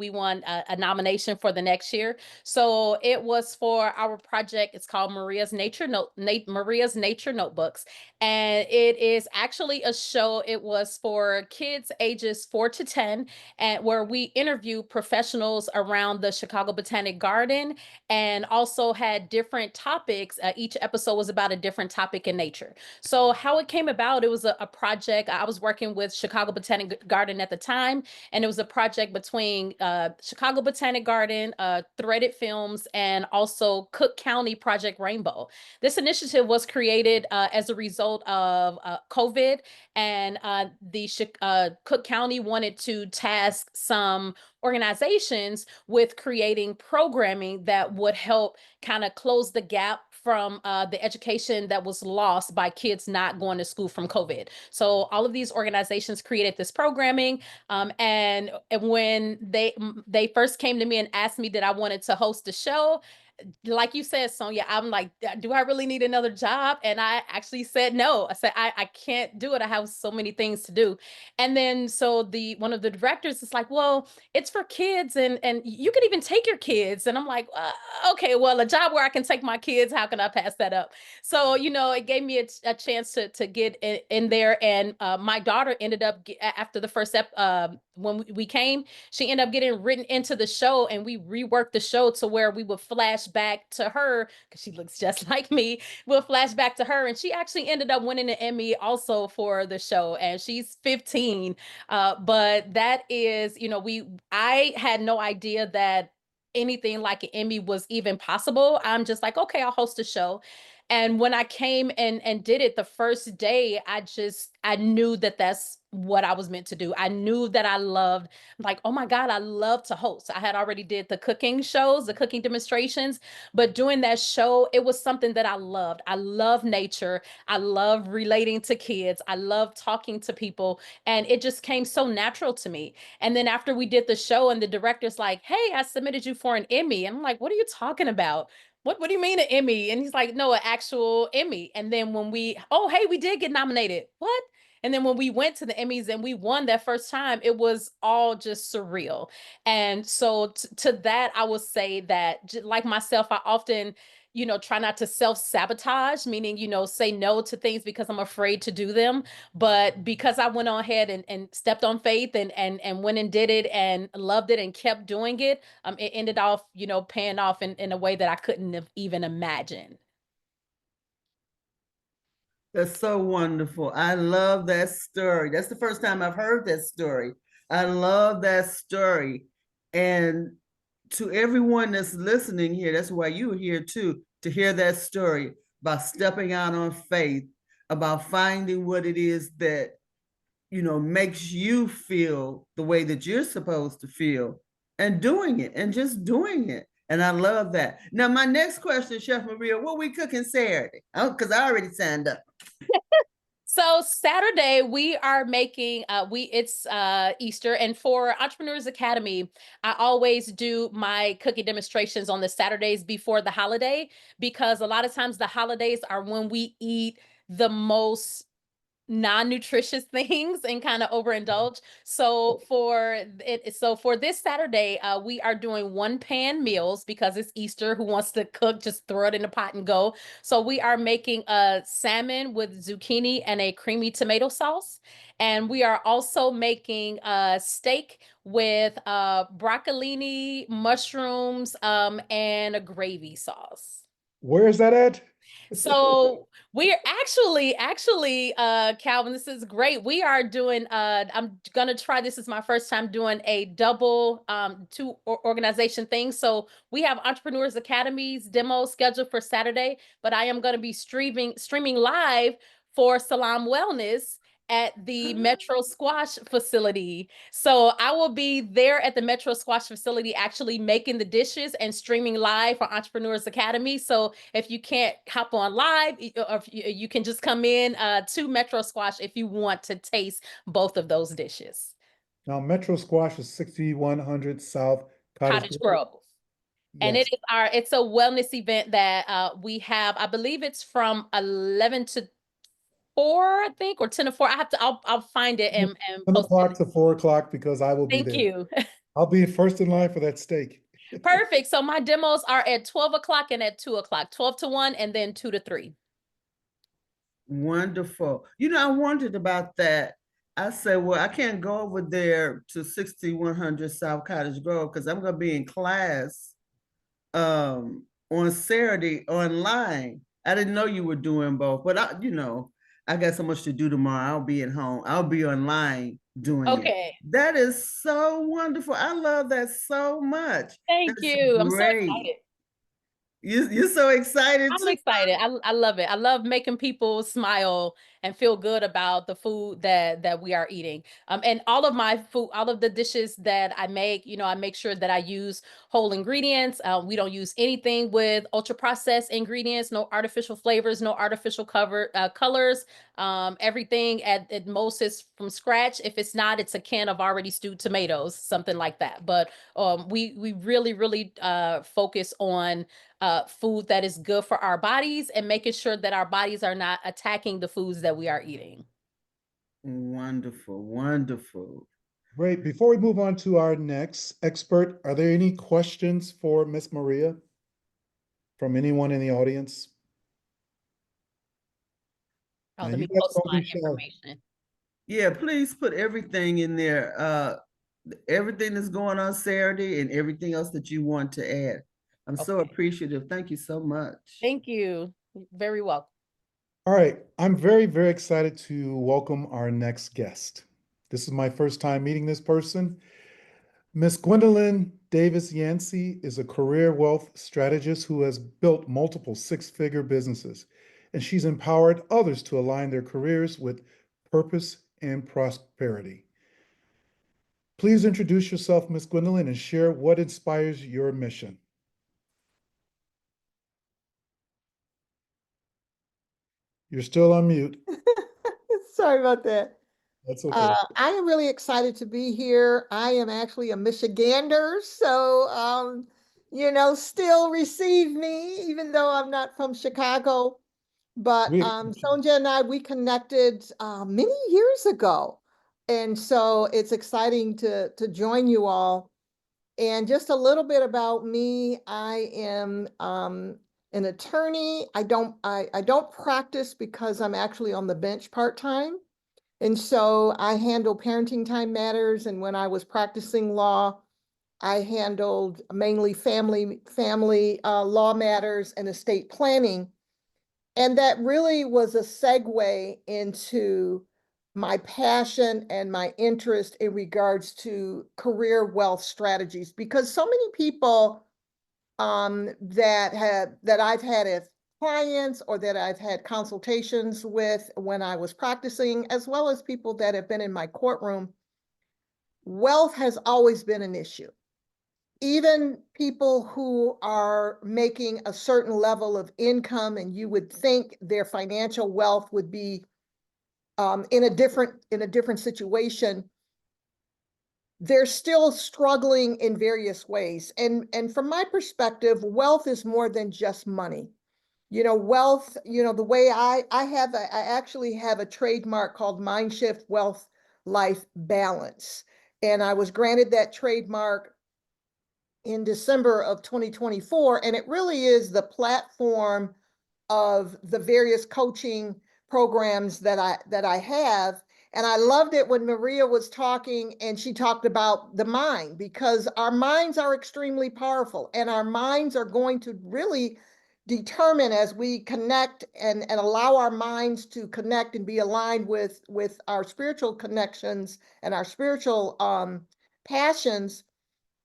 we won a nomination for the next year. So it was for our project. It's called Maria's Nature Notebooks, and it is actually a show. It was for kids ages 4 to 10, and where we interview professionals around the Chicago Botanic Garden, and also had different topics. Each episode was about a different topic in nature. So how it came about, it was a project. I was working with Chicago Botanic Garden at the time, and it was a project between Chicago Botanic Garden, Threaded Films, and also Cook County Project Rainbow. This initiative was created as a result of COVID, and Cook County wanted to task some organizations with creating programming that would help kind of close the gap from the education that was lost by kids not going to school from COVID. So all of these organizations created this programming, and when they first came to me and asked me that I wanted to host the show, like you said, Sonja, I'm like, do I really need another job? And I actually said no. I said, I can't do it. I have so many things to do. And then so one of the directors is like, well, it's for kids, and you can even take your kids. And I'm like, okay, well, a job where I can take my kids, how can I pass that up? So, it gave me a chance to get in there. And my daughter ended up, after the first when we came, she ended up getting written into the show, and we reworked the show to where we would flash back to her, because she looks just like me. We'll flash back to her, and she actually ended up winning an Emmy also for the show, and she's 15. But that is, I had no idea that anything like an Emmy was even possible. I'm just like, okay, I'll host a show. And when I came and did it the first day, I knew that that's what I was meant to do. I knew that I loved, like, oh my God, I love to host. I had already did the cooking shows, the cooking demonstrations, but doing that show, it was something that I loved. I love nature. I love relating to kids. I love talking to people. And it just came so natural to me. And then after we did the show and the director's like, hey, I submitted you for an Emmy. And I'm like, what are you talking about? What do you mean an Emmy? And he's like, no, an actual Emmy. And then when oh, hey, we did get nominated. What? And then when we went to the Emmys and we won that first time, it was all just surreal. And so to that, I would say that like myself, I often, try not to self-sabotage, meaning, say no to things because I'm afraid to do them. But because I went on ahead and stepped on faith and went and did it and loved it and kept doing it, it ended off, paying off in a way that I couldn't have even imagined. That's so wonderful. I love that story. That's the first time I've heard that story. I love that story. And to everyone that's listening here, that's why you are here too, to hear that story about stepping out on faith, about finding what it is that, makes you feel the way that you're supposed to feel and doing it and just doing it. And I love that. Now, my next question, Chef Maria, what we cooking Saturday? Because I already signed up. So Saturday we are making it's Easter, and for Entrepreneurs Academy, I always do my cooking demonstrations on the Saturdays before the holiday, because a lot of times the holidays are when we eat the most non-nutritious things and kind of overindulge. So for this Saturday, we are doing one pan meals because it's Easter. Who wants to cook? Just throw it in the pot and go. So we are making a salmon with zucchini and a creamy tomato sauce. And we are also making a steak with broccolini, mushrooms, and a gravy sauce. Where is that at? So we're actually, Calvin, this is great. We are doing, I'm gonna try, this is my first time doing a double, two organization thing. So we have Entrepreneurs Academies demo scheduled for Saturday, but I am gonna be streaming live for Salam Wellness at the Metro Squash facility. So I will be there at the Metro Squash facility actually making the dishes and streaming live for Entrepreneurs Academy. So if you can't hop on live, or if you can just come in to Metro Squash if you want to taste both of those dishes. Now, Metro Squash is 6100 South Cottage Grove. And Yes. it's a wellness event that we have. I believe it's from 11 to 4, I think, or 10 to 4. I'll find it and 10 post o'clock it. to 4 o'clock, because I will be Thank there. you. I'll be first in line for that steak. Perfect. So my demos are at 12 o'clock and at 2 o'clock, 12 to 1 and then 2 to 3. Wonderful. I wondered about that. I said, well, I can't go over there to 6100 South Cottage Grove because I'm going to be in class on Saturday online. I didn't know you were doing both, but I got so much to do tomorrow. I'll be at home. I'll be online doing it. Okay. That is so wonderful. I love that so much. Thank That's you. I'm so great. excited. You're so excited I'm too. excited. I love it. I love making people smile and feel good about the food that we are eating. And all of my food, all of the dishes that I make, I make sure that I use whole ingredients. We don't use anything with ultra processed ingredients, no artificial flavors, no artificial colors. Everything at most is from scratch. If it's not, it's a can of already stewed tomatoes, something like that. But we really focus on food that is good for our bodies and making sure that our bodies are not attacking the foods that we are eating. Wonderful, wonderful. Great. Before we move on to our next expert, are there any questions for Miss Maria from anyone in the audience? Oh, Now, let you me guys post don't my be shy. information. Yeah, please put everything in there. Everything that's going on Saturday and everything else that you want to add. I'm so Okay. appreciative. Thank you so much. Thank you. Very welcome. All right. I'm very, very excited to welcome our next guest. This is my first time meeting this person. Miss Gwendolyn Davis Yancey is a career wealth strategist who has built multiple six-figure businesses, and she's empowered others to align their careers with purpose and prosperity. Please introduce yourself, Ms. Gwendolyn, and share what inspires your mission. You're still on mute. Sorry about that. That's okay. I am really excited to be here. I am actually a Michigander, so still receive me, even though I'm not from Chicago. But Sonja and I, we connected many years ago. And so it's exciting to join you all. And just a little bit about me, I am an attorney. I don't practice because I'm actually on the bench part-time. And so I handle parenting time matters. And when I was practicing law, I handled mainly family law matters and estate planning. And that really was a segue into my passion and my interest in regards to career wealth strategies, because so many people that I've had as clients or that I've had consultations with when I was practicing, as well as people that have been in my courtroom, wealth has always been an issue. Even people who are making a certain level of income, and you would think their financial wealth would be in a different situation, they're still struggling in various ways. And from my perspective, wealth is more than just money. Wealth, the way I actually have a trademark called Mind Shift Wealth Life Balance. And I was granted that trademark in December of 2024. And it really is the platform of the various coaching programs that I have. And I loved it when Maria was talking and she talked about the mind, because our minds are extremely powerful, and our minds are going to really determine, as we connect and allow our minds to connect and be aligned with our spiritual connections and our spiritual passions,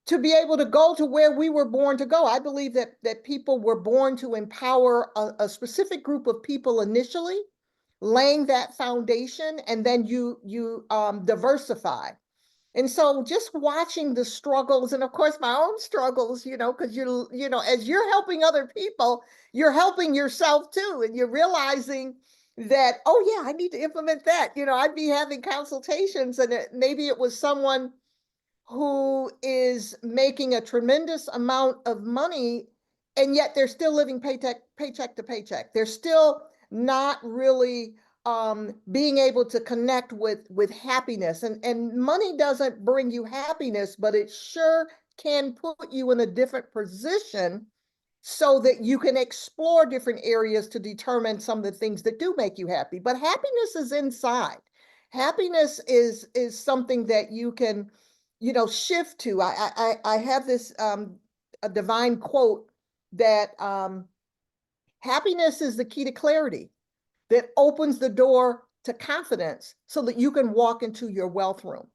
to be able to go to where we were born to go. I believe that people were born to empower a specific group of people initially, laying that foundation, and then you diversify. And so just watching the struggles, and of course my own struggles, because as you're helping other people, you're helping yourself too, and you're realizing that, oh yeah, I need to implement that. I'd be having consultations, and maybe it was someone who is making a tremendous amount of money, and yet they're still living paycheck to paycheck. They're still not really being able to connect with happiness. And money doesn't bring you happiness, but it sure can put you in a different position so that you can explore different areas to determine some of the things that do make you happy. But happiness is inside. Happiness is something that you can shift to. I have this a divine quote that happiness is the key to clarity that opens the door to confidence so that you can walk into your wealth room.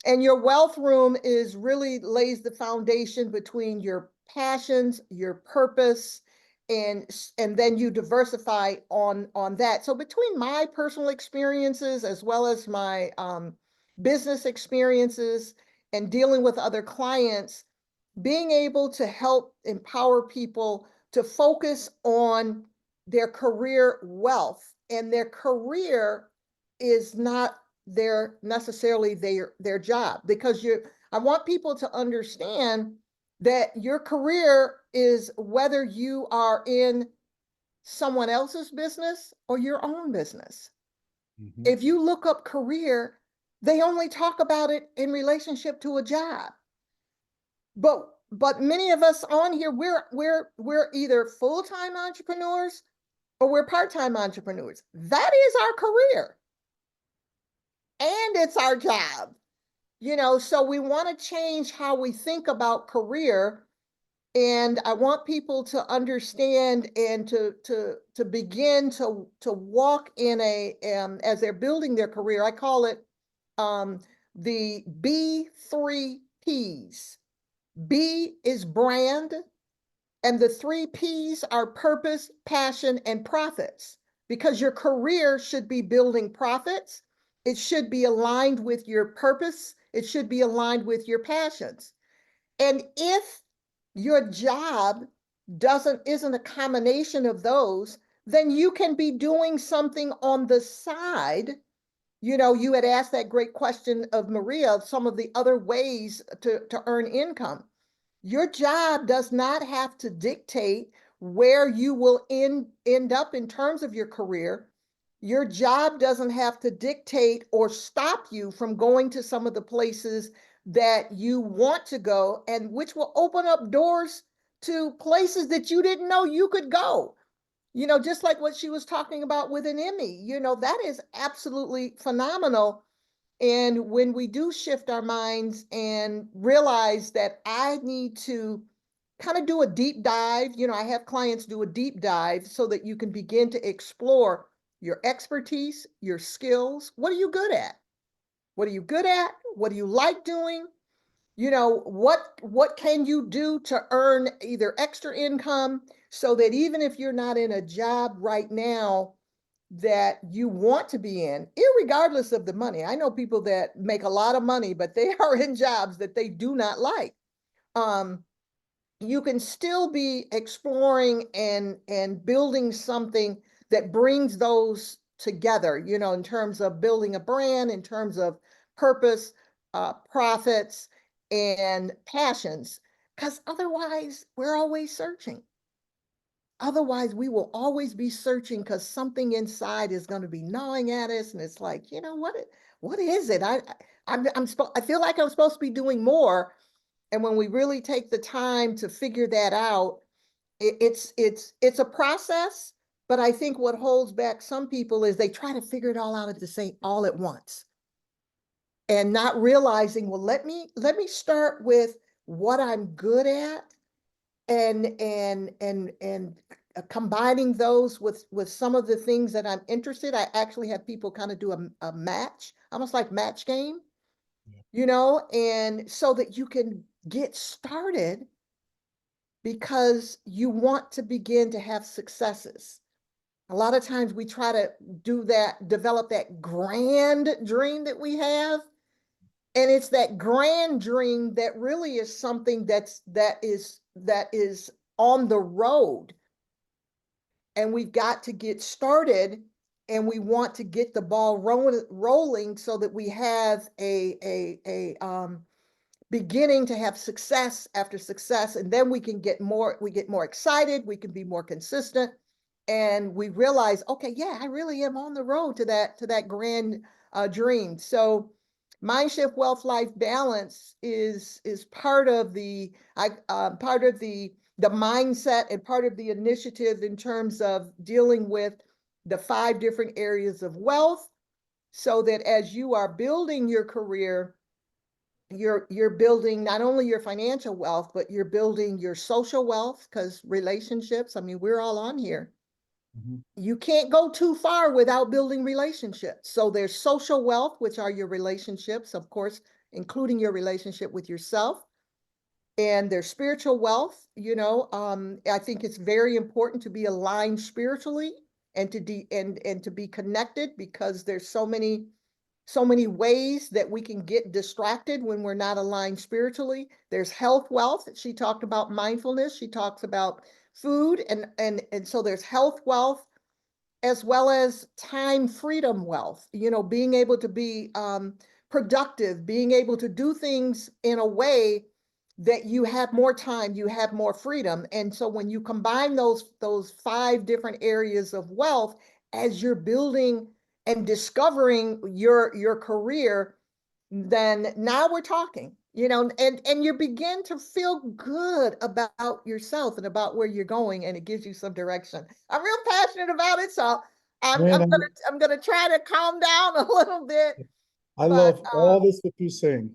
And your wealth room is really lays the foundation between your passions, your purpose, and then you diversify on that. So between my personal experiences as well as my business experiences and dealing with other clients, being able to help empower people to focus on their career wealth, and their career is not necessarily their job, because I want people to understand that your career is whether you are in someone else's business or your own business. Mhm. If you look up career, they only talk about it in relationship to a job. But many of us on here, we're either full-time entrepreneurs or we're part-time entrepreneurs. That is our career. And it's our job. So we want to change how we think about career. And I want people to understand and to begin to walk in as they're building their career. I call it the B3 Ps. B is brand, and the 3 Ps are purpose, passion, and profits, because your career should be building profits. It should be aligned with your purpose. It should be aligned with your passions. And if your job isn't a combination of those, then you can be doing something on the side. You know, you had asked that great question of Maria, some of the other ways to earn income. Your job does not have to dictate where you will end up in terms of your career. Your job doesn't have to dictate or stop you from going to some of the places that you want to go, and which will open up doors to places that you didn't know you could go. You know, just like what she was talking about with an Emmy, you know, that is absolutely phenomenal. And when we do shift our minds and realize that I need to kind of do a deep dive, you know, I have clients do a deep dive so that you can begin to explore your expertise, your skills. What are you good at? What are you good at? What do you like doing? You know, what can you do to earn either extra income so that even if you're not in a job right now that you want to be in, irregardless of the money. I know people that make a lot of money, but they are in jobs that they do not like. You can still be exploring and building something that brings those together, you know, in terms of building a brand, in terms of purpose, profits, and passions. Because otherwise, we're always searching. Otherwise, we will always be searching because something inside is going to be gnawing at us, and it's like, you know, what is it? I feel like I'm supposed to be doing more, and when we really take the time to figure that out, it's a process. But I think what holds back some people is they try to figure it all out at the same all at once, and not realizing, well, let me start with what I'm good at and combining those with some of the things that I'm interested. I actually have people kind of do a match, almost like match game, you know, and so that you can get started because you want to begin to have successes. A lot of times we try to do that, develop that grand dream that we have. And it's that grand dream that really is something that is on the road. And we've got to get started, and we want to get the ball rolling so that we have a beginning to have success after success, and then we get more excited, we can be more consistent, and we realize, okay, yeah, I really am on the road to that grand dream. So Mindshift Wealth Life Balance is part of the mindset and part of the initiative in terms of dealing with the 5 different areas of wealth, so that as you are building your career, you're building not only your financial wealth, but you're building your social wealth, because relationships, I mean, we're all on here. You can't go too far without building relationships. So there's social wealth, which are your relationships, of course, including your relationship with yourself. And there's spiritual wealth. You know, I think it's very important to be aligned spiritually and to be connected, because there's so many ways that we can get distracted when we're not aligned spiritually. There's health wealth. She talked about mindfulness. She talks about food, and so there's health wealth, as well as time freedom wealth, you know, being able to be productive, being able to do things in a way that you have more time, you have more freedom. And so when you combine those 5 different areas of wealth as you're building and discovering your career, then now we're talking, you know, and you begin to feel good about yourself and about where you're going, and it gives you some direction. I'm real passionate about it, so I'm gonna try to calm down a little bit. I love all this that you're saying.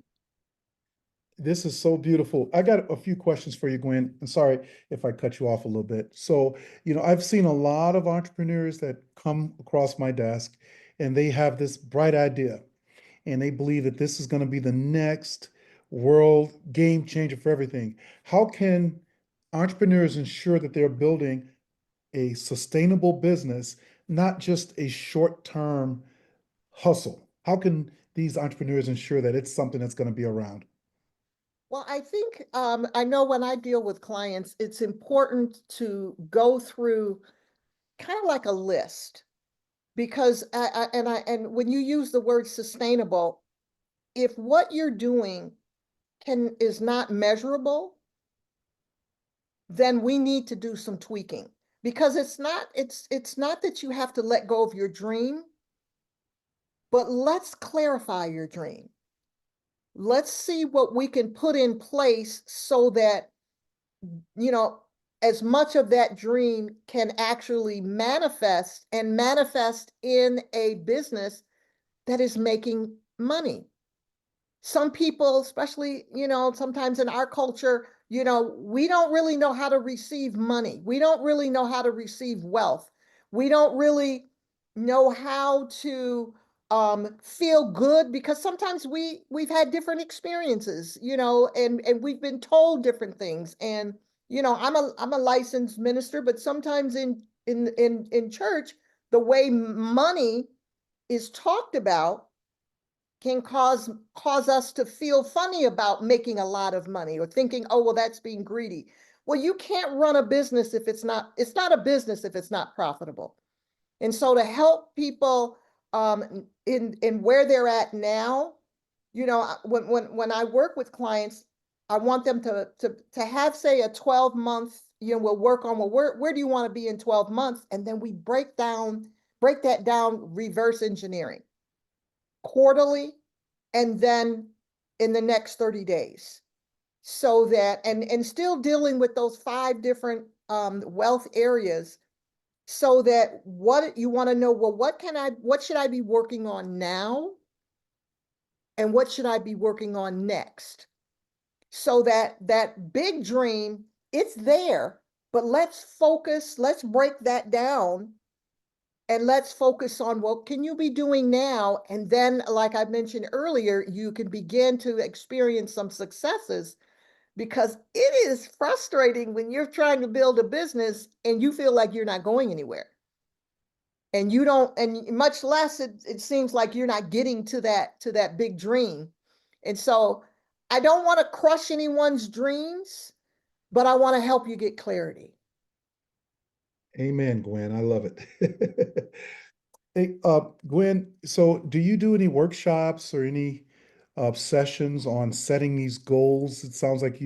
This is so beautiful. I got a few questions for you, Gwen. And sorry if I cut you off a little bit. So, you know, I've seen a lot of entrepreneurs that come across my desk, and they have this bright idea, and they believe that this is going to be the next world game changer for everything. How can entrepreneurs ensure that they're building a sustainable business, not just a short-term hustle? How can these entrepreneurs ensure that it's something that's going to be around? Well, I think I know when I deal with clients, it's important to go through kind of like a list, because and when you use the word sustainable, if what you're doing is not measurable, then we need to do some tweaking, because it's not that you have to let go of your dream, but let's clarify your dream. Let's see what we can put in place so that, you know, as much of that dream can actually manifest and manifest in a business that is making money. Some people, especially, you know, sometimes in our culture, you know, we don't really know how to receive money. We don't really know how to receive wealth. We don't really know how to feel good, because sometimes we've had different experiences, you know, and we've been told different things. And you know, I'm a licensed minister, but sometimes in church, the way money is talked about can cause us to feel funny about making a lot of money, or thinking, oh, well, that's being greedy. Well, you can't run a business if it's not a business if it's not profitable. And so to help people in where they're at now, you know, when I work with clients, I want them to have, say, a 12-month, you know, we'll work on, well, where do you want to be in 12 months? And then we break that down, reverse engineering, quarterly, and then in the next 30 days. So that, and still dealing with those 5 different wealth areas, so that what you want to know, well, what should I be working on now? And what should I be working on next? So that big dream, it's there, but let's focus, let's break that down, and let's focus on what can you be doing now? And then, like I mentioned earlier, you can begin to experience some successes, because it is frustrating when you're trying to build a business and you feel like you're not going anywhere. And you don't, and much less it seems like you're not getting to that big dream. And so I don't want to crush anyone's dreams, but I want to help you get clarity. Amen, Gwen. I love it. Hey, Gwen, so do you do any workshops or any sessions on setting these goals? It sounds like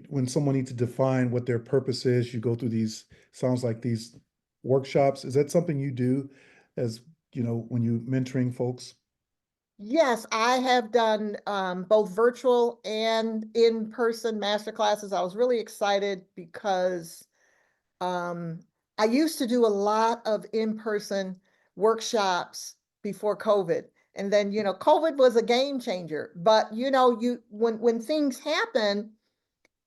when someone needs to define what their purpose is, you go through these, sounds like these workshops. Is that something you do as, you know, when you mentoring folks? Yes, I have done both virtual and in-person master classes. I was really excited because um, I used to do a lot of in-person workshops before COVID. And then, you know, COVID was a game changer. But, you know, when things happen,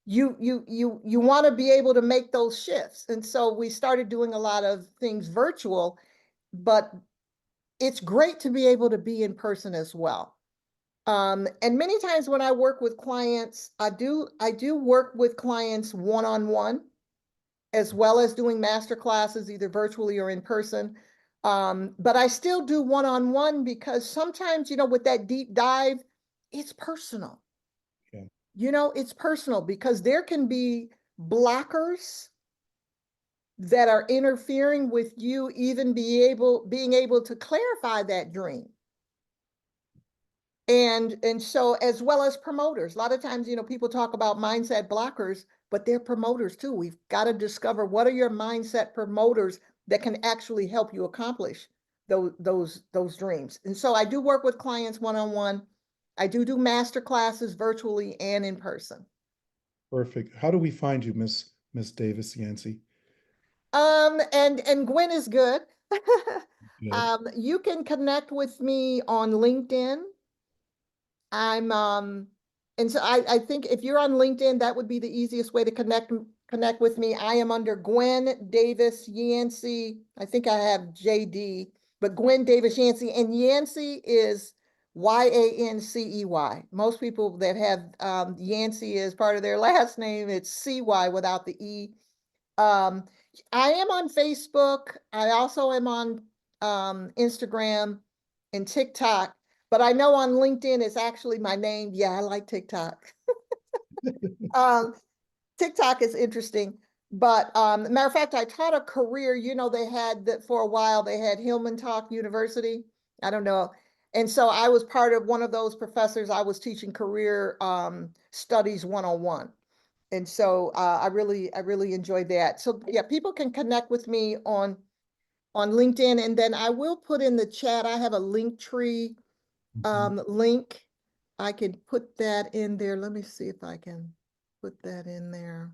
you want to be able to make those shifts. And so we started doing a lot of things virtual, but it's great to be able to be in person as well. And many times when I work with clients, I do work with clients one-on-one, as well as doing master classes, either virtually or in person. But I still do one-on-one, because sometimes, you know, with that deep dive, it's personal. Yeah. You know, it's personal, because there can be blockers that are interfering with you even being able to clarify that dream. And so, as well as promoters, a lot of times, you know, people talk about mindset blockers, but they're promoters too. We've got to discover what are your mindset promoters that can actually help you accomplish those dreams. And so I do work with clients one-on-one. I do master classes virtually and in person. Perfect. How do we find you, Miss Davis Yancey? And Gwen is good. Good. You can connect with me on LinkedIn. And so I think if you're on LinkedIn, that would be the easiest way to connect with me. I am under Gwen Davis Yancey. I think I have JD, but Gwen Davis Yancey, and Yancey is Yancey. Most people that have Yancey as part of their last name, it's CY without the E. I am on Facebook. I also am on Instagram and TikTok. but I know on LinkedIn it's actually my name. Yeah, I like TikTok. Um, TikTok is interesting, but matter of fact, I taught a career, you know, they had that for a while, they had Hillman Talk University. I don't know. And so I was part of one of those professors. I was teaching career studies 101. And so I really enjoyed that. So yeah, people can connect with me on LinkedIn, and then I will put in the chat. I have a link tree link. I can put that in there. Let me see if I can put that in there.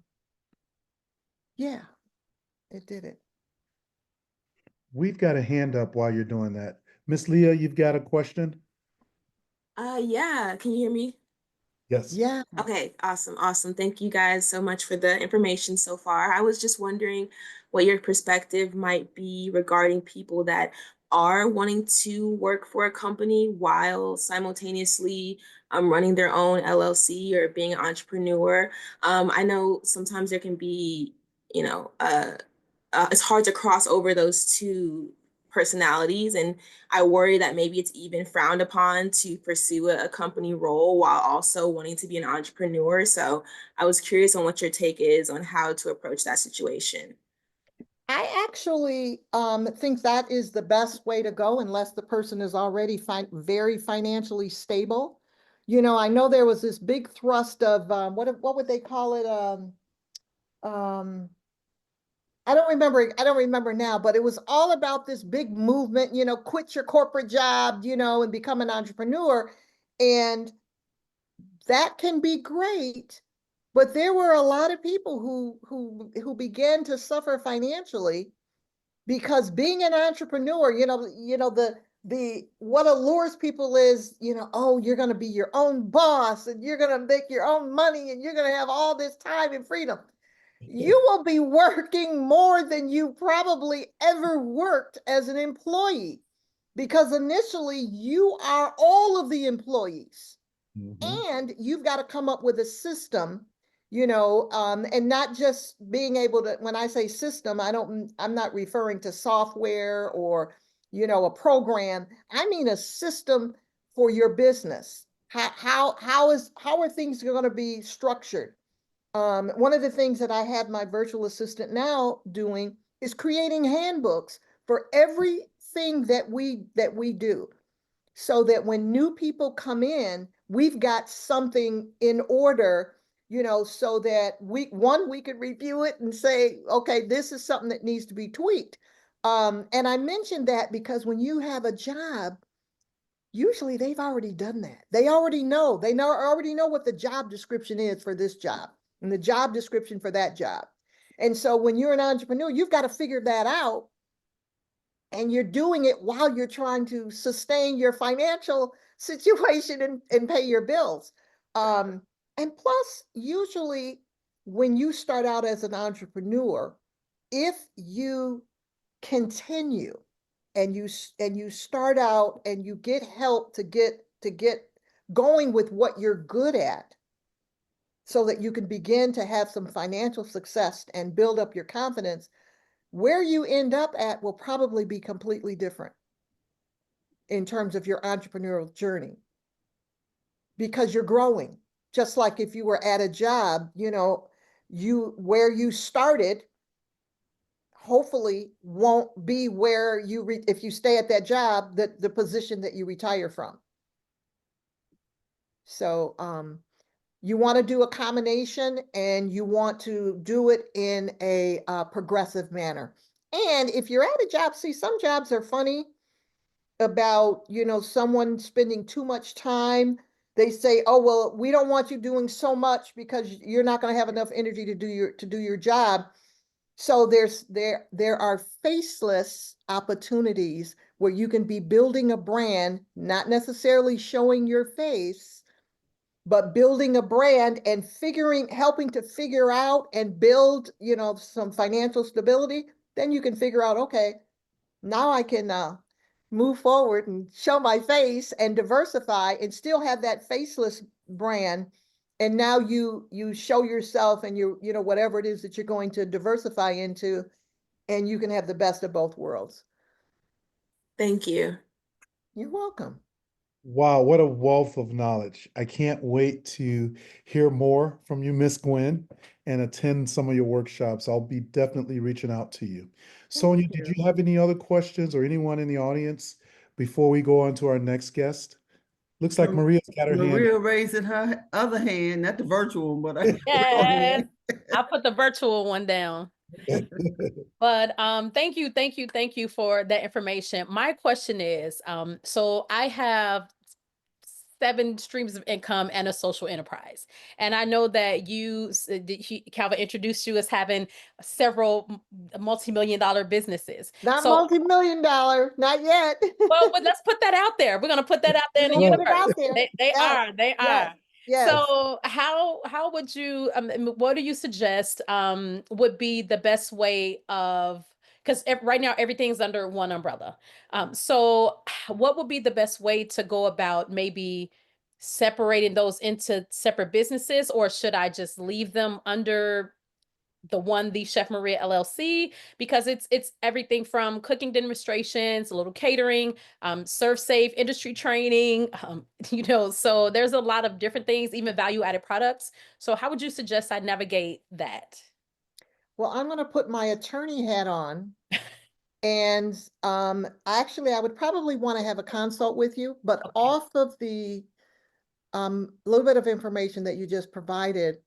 Yeah, it did it. We've got a hand up while you're doing that. Miss Leah, you've got a question? Yeah, can you hear me? Yes. Yeah. Okay, awesome. Thank you guys so much for the information so far. I was just wondering what your perspective might be regarding people that are wanting to work for a company while simultaneously running their own LLC or being an entrepreneur. I know sometimes there can be, you know, it's hard to cross over those two personalities, and I worry that maybe it's even frowned upon to pursue a company role while also wanting to be an entrepreneur. So I was curious on what your take is on how to approach that situation. I actually think that is the best way to go unless the person is already very financially stable. You know, I know there was this big thrust of what would they call it? Um, I don't remember now, but it was all about this big movement, you know, quit your corporate job, you know, and become an entrepreneur. And that can be great, but there were a lot of people who began to suffer financially because being an entrepreneur, the what allures people is, you know, oh, you're going to be your own boss and you're going to make your own money and you're going to have all this time and freedom. You will be working more than you probably ever worked as an employee because initially you are all of the employees. And you've got to come up with a system, and not just being able to, when I say system, I'm not referring to software or, a program. I mean a system for your business. How are things going to be structured? One of the things that I have my virtual assistant now doing is creating handbooks for everything that we do, so that when new people come in, we've got something in order, so that we could review it and say, okay, this is something that needs to be tweaked. And I mentioned that because when you have a job, usually they've already done that. They already know. Already know what the job description is for this job and the job description for that job. And so when you're an entrepreneur, you've got to figure that out, and you're doing it while you're trying to sustain your financial situation and pay your bills. And plus, usually when you start out as an entrepreneur, if you continue and you start out and you get help to get going with what you're good at, so that you can begin to have some financial success and build up your confidence, where you end up at will probably be completely different in terms of your entrepreneurial journey, because you're growing. Just like if you were at a job, where you started hopefully won't be where if you stay at that job, the position that you retire from. So you want to do a combination, and you want to do it in a progressive manner. And if you're at a job, see, some jobs are funny about, someone spending too much time. They say, oh, well, we don't want you doing so much because you're not going to have enough energy to do your job. So there are faceless opportunities where you can be building a brand, not necessarily showing your face, but building a brand and helping to figure out and build, some financial stability. Then you can figure out, okay, now I can move forward and show my face and diversify and still have that faceless brand. And now you show yourself and whatever it is that you're going to diversify into, and you can have the best of both worlds. Thank you. You're welcome. Wow, what a wealth of knowledge. I can't wait to hear more from you, Miss Gwen, and attend some of your workshops. I'll be definitely reaching out to you. Thank Sonja, did you. you have any other questions or anyone in the audience before we go on to our next guest? Looks like Ma- Maria's got her hand. Maria raising her other hand, not the virtual one, but a real Yes, hand. I'll put the virtual one down. But thank you for that information. My question is, so I have 7 streams of income and a social enterprise. And I know that Calvin introduced you as having several multi-million dollar businesses. Not So, multi-million dollar, not yet. well, but let's put that out there. We're going to put that out there in the We'll put it universe. out there. They Yes, they yes, are. yes. So how would you, what do you suggest would be the best way of, because right now everything's under one umbrella. So what would be the best way to go about maybe separating those into separate businesses, or should I just leave them under the Chef Maria LLC, because it's everything from cooking demonstrations, a little catering, serve safe, industry training, so there's a lot of different things, even value added products. So how would you suggest I navigate that? Well, I'm going to put my attorney hat on. And actually, I would probably want to have a consult with you, but Okay. off of the little bit of information that you just provided,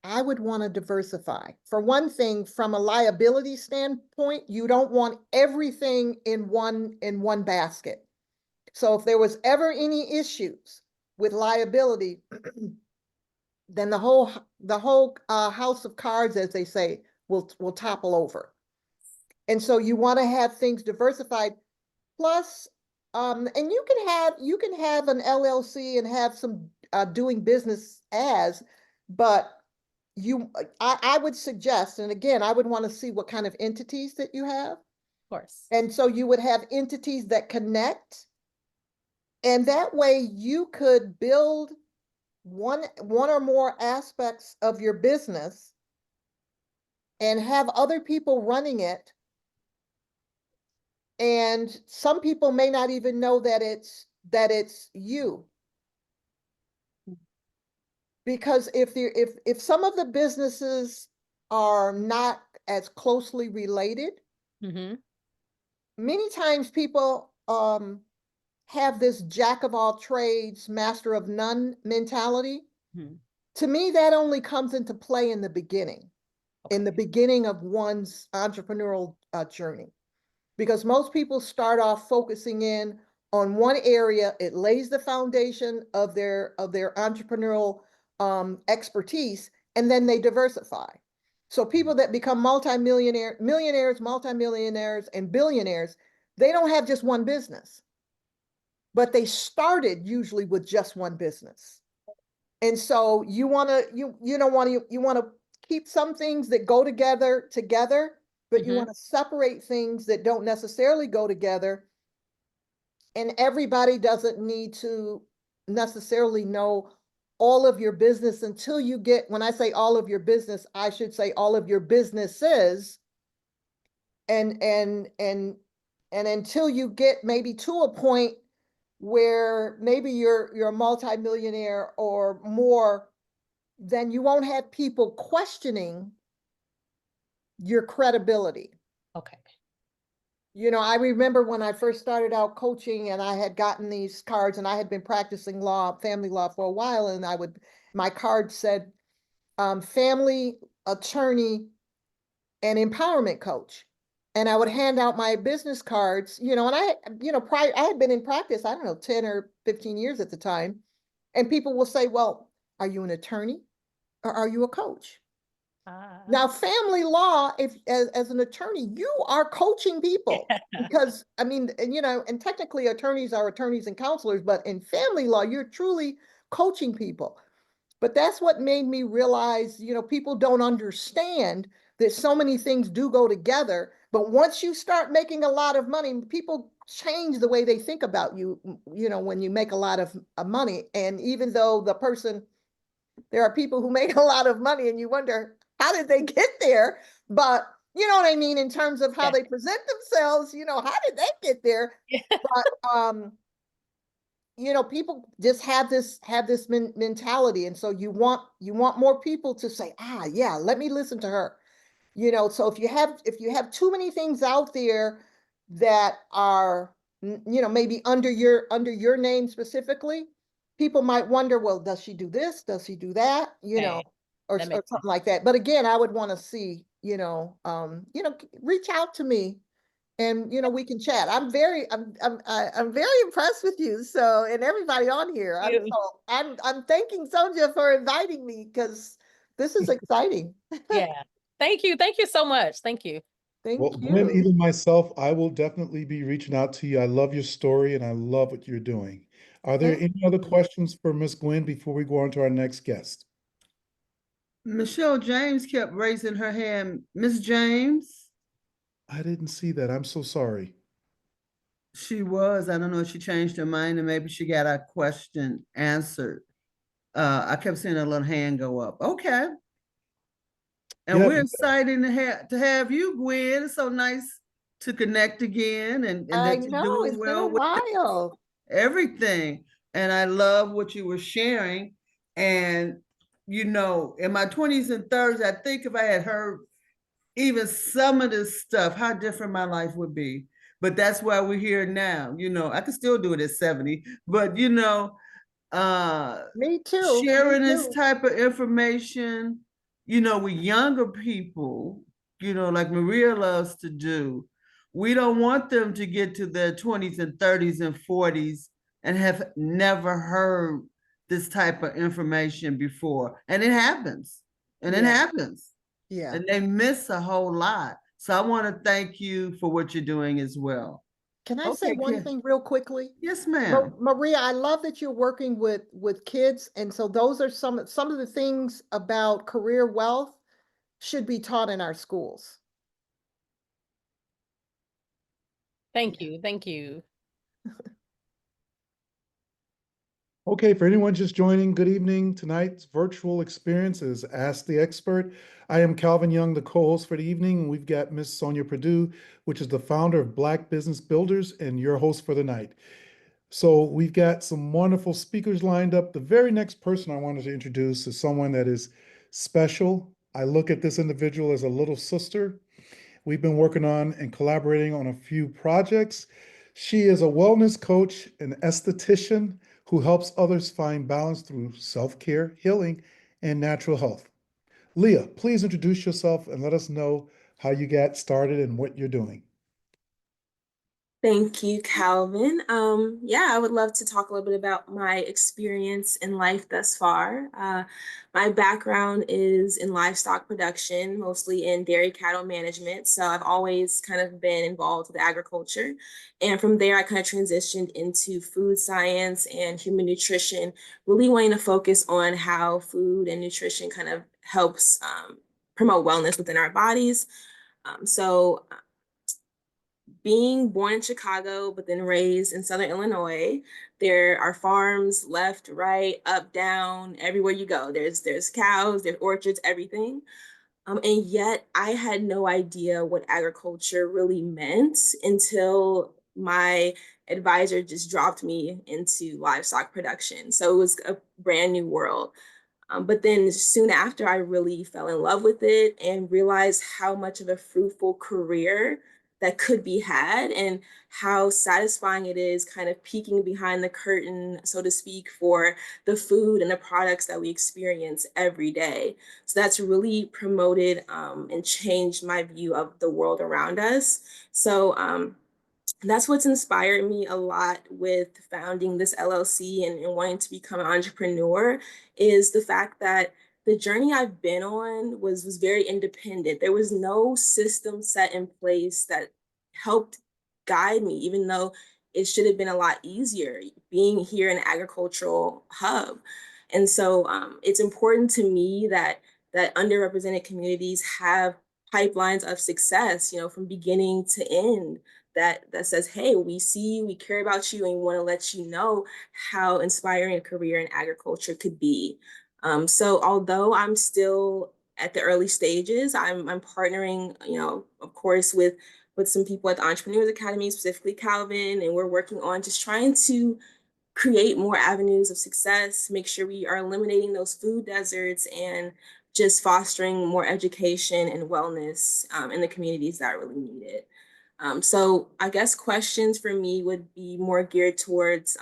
I would want to diversify. For one thing, from a liability standpoint, you don't want everything in one basket. So if there was ever any issues with liability, then the whole house of cards, as they say, will topple over. And so you want to have things diversified. Plus, and you can have an LLC and have some doing business as, but I would suggest, and again, I would want to see what kind of entities that you have. Of course. And so you would have entities that connect, and that way you could build one or more aspects of your business and have other people running it. And some people may not even know that it's you. Because if some of the businesses are not as closely related, Mm-hmm. many times people have this jack of all trades, master of none mentality. Mm-hmm. To me, that only comes into play in the beginning, in the beginning of one's entrepreneurial journey. Because most people start off focusing in on one area. It lays the foundation of their entrepreneurial expertise, and then they diversify. So people that become millionaires, multimillionaires, and billionaires, they don't have just one business, but they started usually with just one business. And so you want to keep some things that go together, but you want to separate things that don't necessarily go together. And everybody doesn't need to necessarily know all of your business until you get, when I say all of your business, I should say all of your businesses. And until you get maybe to a point where maybe you're a multimillionaire or more, then you won't have people questioning your credibility. Okay. I remember when I first started out coaching and I had gotten these cards, and I had been practicing family law for a while, and my card said family attorney and empowerment coach. And I would hand out my business cards, and I had been in practice, I don't know, 10 or 15 years at the time. And people will say, well, are you an attorney or are you a coach? Now, family law, if as an attorney, you are coaching people because and technically attorneys are attorneys and counselors, but in family law, you're truly coaching people. But that's what made me realize, people don't understand that so many things do go together. But once you start making a lot of money, people change the way they think about you, when you make a lot of money. And even though there are people who make a lot of money and you wonder, how did they get there? But you know what I mean, in terms of how they present themselves, how did they get there? Yeah. But people just have this mentality, and so you want more people to say, yeah, let me listen to her. So if you have too many things out there that are maybe under your name specifically, people might wonder, well, does she do this, does she do that, Okay, or that something makes sense. like that. But again, I would want to see, reach out to me, and we can chat. I'm very impressed with you, so, and everybody on here. You. I'm thanking Sonja for inviting me, because this is exciting. Yeah. Thank you. Thank you so much. Thank you. Well, Thank Gwen, you. even myself, I will definitely be reaching out to you. I love your story and I love what you're doing. Are there Thank any other you. questions for Miss Gwen before we go on to our next guest? Michelle James kept raising her hand. Miss James, I didn't see that. I'm so sorry. she was. I don't know if she changed her mind and maybe she got our question answered. I kept seeing a little hand go up. Okay. And Yeah, we're excited to have you, Gwen. It's so nice to connect again, and I that you're know, doing it's been a well with while. everything. And I love what you were sharing. And in my 20s and 30s, I think if I had heard even some of this stuff, how different my life would be. But that's why we're here now. I could still do it at 70, but uh Me too. Me sharing this too. type of information, with younger people, like Maria loves to do. We don't want them to get to their 20s and 30s and 40s and have never heard this type of information before. And it happens. And it Yeah. happens. Yeah. And they miss a whole lot. So I want to thank you for what you're doing as well. Can I say Okay, one Kim. thing real quickly? Yes, ma'am. Maria, I love that you're working with kids, and so those are some of the things about career wealth should be taught in our schools. Thank you. Thank you. Okay, for anyone just joining, good evening. Tonight's virtual experience is Ask the Expert. I am Calvin Young, the co-host for the evening, and we've got Miss Sonja Perdue, which is the founder of Black Business Builders and your host for the night. So we've got some wonderful speakers lined up. The very next person I wanted to introduce is someone that is special. I look at this individual as a little sister. We've been working on and collaborating on a few projects. She is a wellness coach, an esthetician who helps others find balance through self-care, healing, and natural health. Leah, please introduce yourself and let us know how you got started and what you're doing. Thank you, Calvin. Yeah, I would love to talk a little bit about my experience in life thus far. My background is in livestock production, mostly in dairy cattle management. So I've always kind of been involved with agriculture. And from there, I kind of transitioned into food science and human nutrition, really wanting to focus on how food and nutrition kind of helps promote wellness within our bodies. So being born in Chicago, but then raised in Southern Illinois, there are farms left, right, up, down, everywhere you go. There's cows, there's orchards, everything. And yet I had no idea what agriculture really meant until my advisor just dropped me into livestock production. So it was a brand new world. But then soon after, I really fell in love with it and realized how much of a fruitful career that could be had and how satisfying it is kind of peeking behind the curtain, so to speak, for the food and the products that we experience every day. So that's really promoted and changed my view of the world around us. So that's what's inspired me a lot with founding this LLC and wanting to become an entrepreneur is the fact that the journey I've been on was very independent. There was no system set in place that helped guide me, even though it should have been a lot easier being here in an agricultural hub. And so it's important to me that underrepresented communities have pipelines of success, from beginning to end that says, hey, we see you, we care about you, and we want to let you know how inspiring a career in agriculture could be. So although I'm still at the early stages, I'm partnering, of course, with some people at the Entrepreneurs Academy, specifically Calvin, and we're working on just trying to create more avenues of success, make sure we are eliminating those food deserts, and just fostering more education and wellness in the communities that really need it. So I guess questions for me would be more geared towards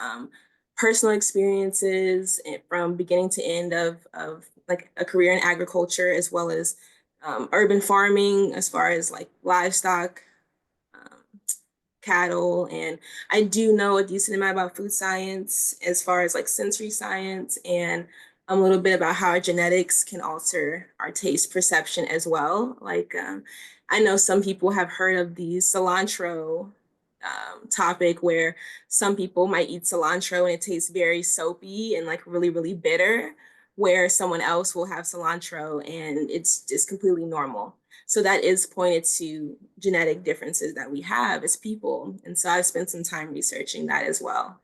personal experiences from beginning to end of like a career in agriculture, as well as urban farming, as far as like livestock, um, cattle. And I do know a decent amount about food science as far as like sensory science, and a little bit about how our genetics can alter our taste perception as well. Like I know some people have heard of the cilantro topic, where some people might eat cilantro and it tastes very soapy and like really, really bitter, where someone else will have cilantro and it's just completely normal. So that is pointed to genetic differences that we have as people. And so I've spent some time researching that as well.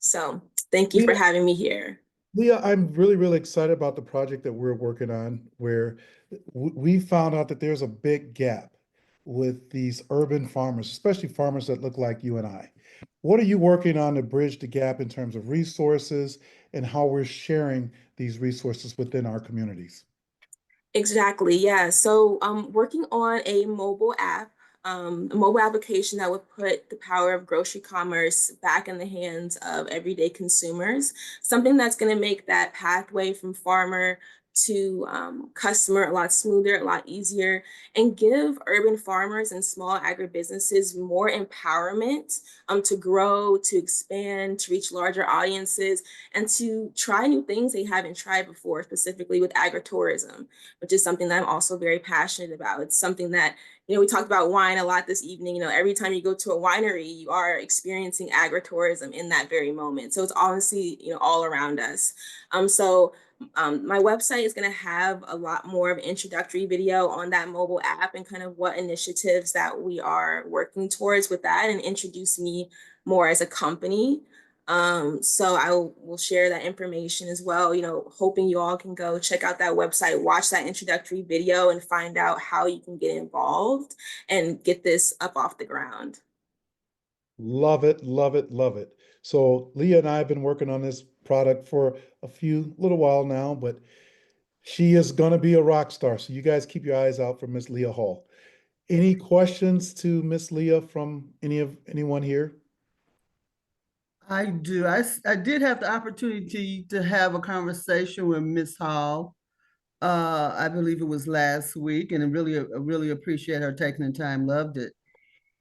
So thank you for having me here. Leah, I'm really, really excited about the project that we're working on, where we found out that there's a big gap with these urban farmers, especially farmers that look like you and I. What are you working on to bridge the gap in terms of resources and how we're sharing these resources within our communities? Exactly, yeah. So working on a mobile application that would put the power of grocery commerce back in the hands of everyday consumers, something that's going to make that pathway from farmer to customer a lot smoother, a lot easier, and give urban farmers and small agribusinesses more empowerment to grow, to expand, to reach larger audiences, and to try new things they haven't tried before, specifically with agritourism, which is something that I'm also very passionate about. It's something that, we talked about wine a lot this evening. Every time you go to a winery, you are experiencing agritourism in that very moment. So it's honestly, all around us. My website is going to have a lot more of an introductory video on that mobile app and kind of what initiatives that we are working towards with that, and introduce me more as a company. So I will share that information as well, hoping you all can go check out that website, watch that introductory video, and find out how you can get involved and get this up off the ground. Love it, love it, love it. So Leah and I have been working on this product for a little while now, but she is going to be a rock star. So you guys keep your eyes out for Miss Leah Hall. Any questions to Miss Leah from anyone here? I do. I did have the opportunity to have a conversation with Miss Hall. I believe it was last week, and I really appreciate her taking the time, loved it.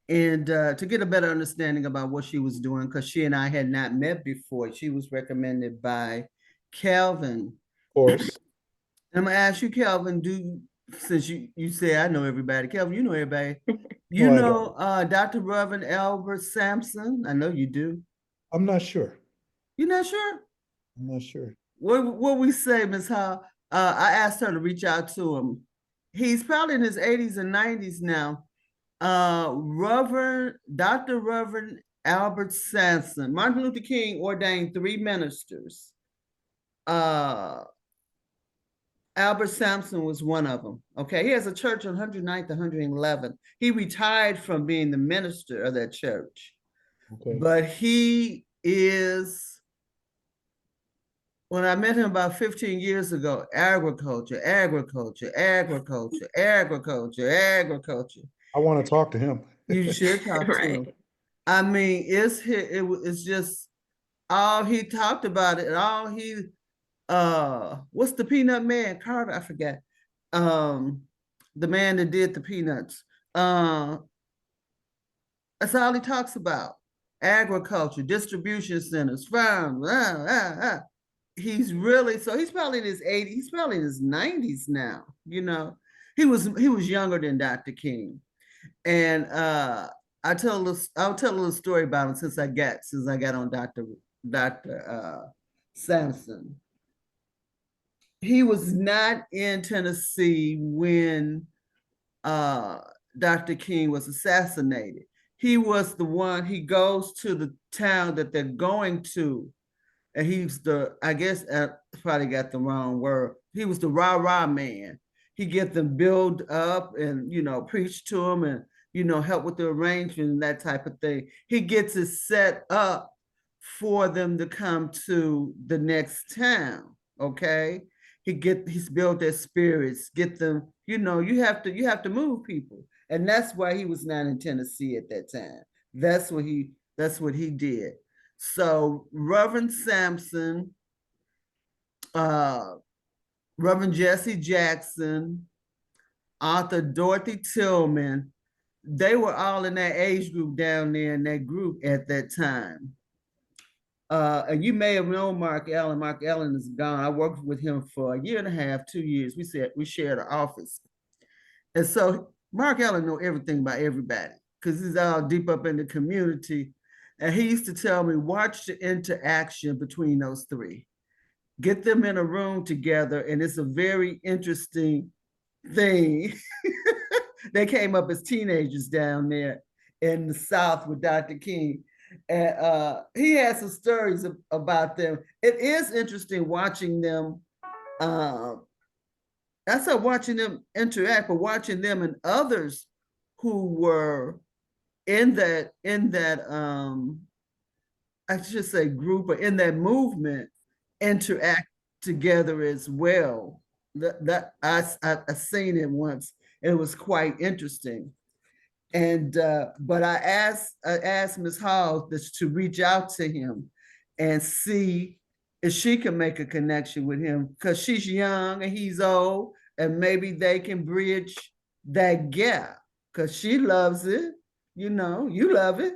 And to get a better understanding about what she was doing, because she and I had not met before. She was recommended by Calvin. Of course. I'm gonna ask you, Calvin, since you say I know everybody, Calvin, you know everybody. You No, I know Dr. Reverend Albert Sampson? I know you do. I'm not sure. You're not sure? I'm not sure. What we say, Ms. Hall? I asked her to reach out to him. He's probably in his 80s and 90s now. Dr. Reverend Albert Sampson. Martin Luther King ordained 3 ministers. Albert Sampson was one of them. Okay, he has a church on 109th, 111th. He retired from being the minister of that church. Okay. But he is, when I met him about 15 years ago, agriculture, agriculture, agriculture, agriculture, agriculture. I want to talk to him. You should talk to him. I mean, it's just all he talked about it, and all he what's the peanut man? Carter, I forget. The man that did the peanuts. That's all he talks about. Agriculture, distribution centers, farms. He's probably in his 80s, he's probably in his 90s now, He was younger than Dr. King. And I'll tell a little story about him since I got on Dr. Sampson. He was not in Tennessee when Dr. King was assassinated. He was the one, he goes to the town that they're going to, and he's I guess I probably got the wrong word. He was the rah-rah man. He get them build up and, preach to them and, help with the arrangement and that type of thing. He gets it set up for them to come to the next town. Okay. He's built their spirits, get them, you have to move people. And that's why he was not in Tennessee at that time. That's what he did. So Reverend Sampson, Reverend Jesse Jackson, author Dorothy Tillman, they were all in that age group down there in that group at that time. And you may have known Mark Allen. Mark Allen is gone. I worked with him for a year and a half, 2 years. We shared an office. And so Mark Allen know everything about everybody because he's all deep up in the community. And he used to tell me, watch the interaction between those three. Get them in a room together, and it's a very interesting thing. They came up as teenagers down there in the South with Dr. King. And he has some stories about them. It is interesting watching them. I said watching them interact, but watching them and others who were in that I should say group or in that movement interact together as well. That I seen it once. It was quite interesting. And but I asked Ms. Hall to reach out to him and see if she can make a connection with him because she's young and he's old, and maybe they can bridge that gap because she loves it. You love it.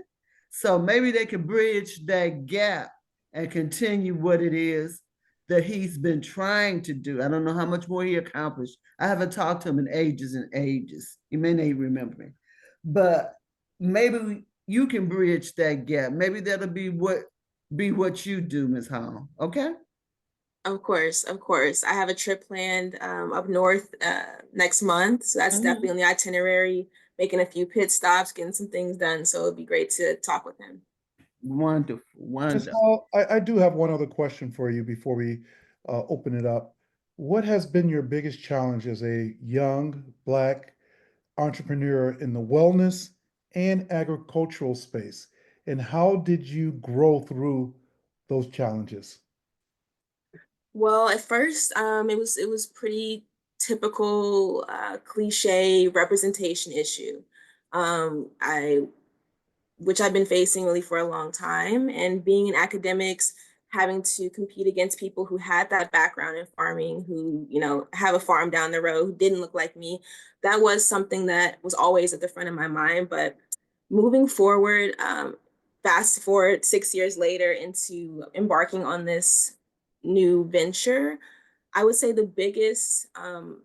So maybe they can bridge that gap and continue what it is that he's been trying to do. I don't know how much more he accomplished. I haven't talked to him in ages and ages. He may not even remember me. But maybe you can bridge that gap. Maybe that'll be what you do, Ms. Hall. Okay? Of course. I have a trip planned up north next month. So that's definitely on the itinerary, making a few pit stops, getting some things done. So it'd be great to talk with him. Wonderful. Ms. Hall, I do have one other question for you before we open it up. What has been your biggest challenge as a young Black entrepreneur in the wellness and agricultural space? And how did you grow through those challenges? Well, at first, it was pretty typical cliche representation issue. I which I've been facing really for a long time. And being in academics, having to compete against people who had that background in farming, who, have a farm down the road, who didn't look like me, that was something that was always at the front of my mind. But moving forward, fast forward 6 years later into embarking on this new venture, I would say the biggest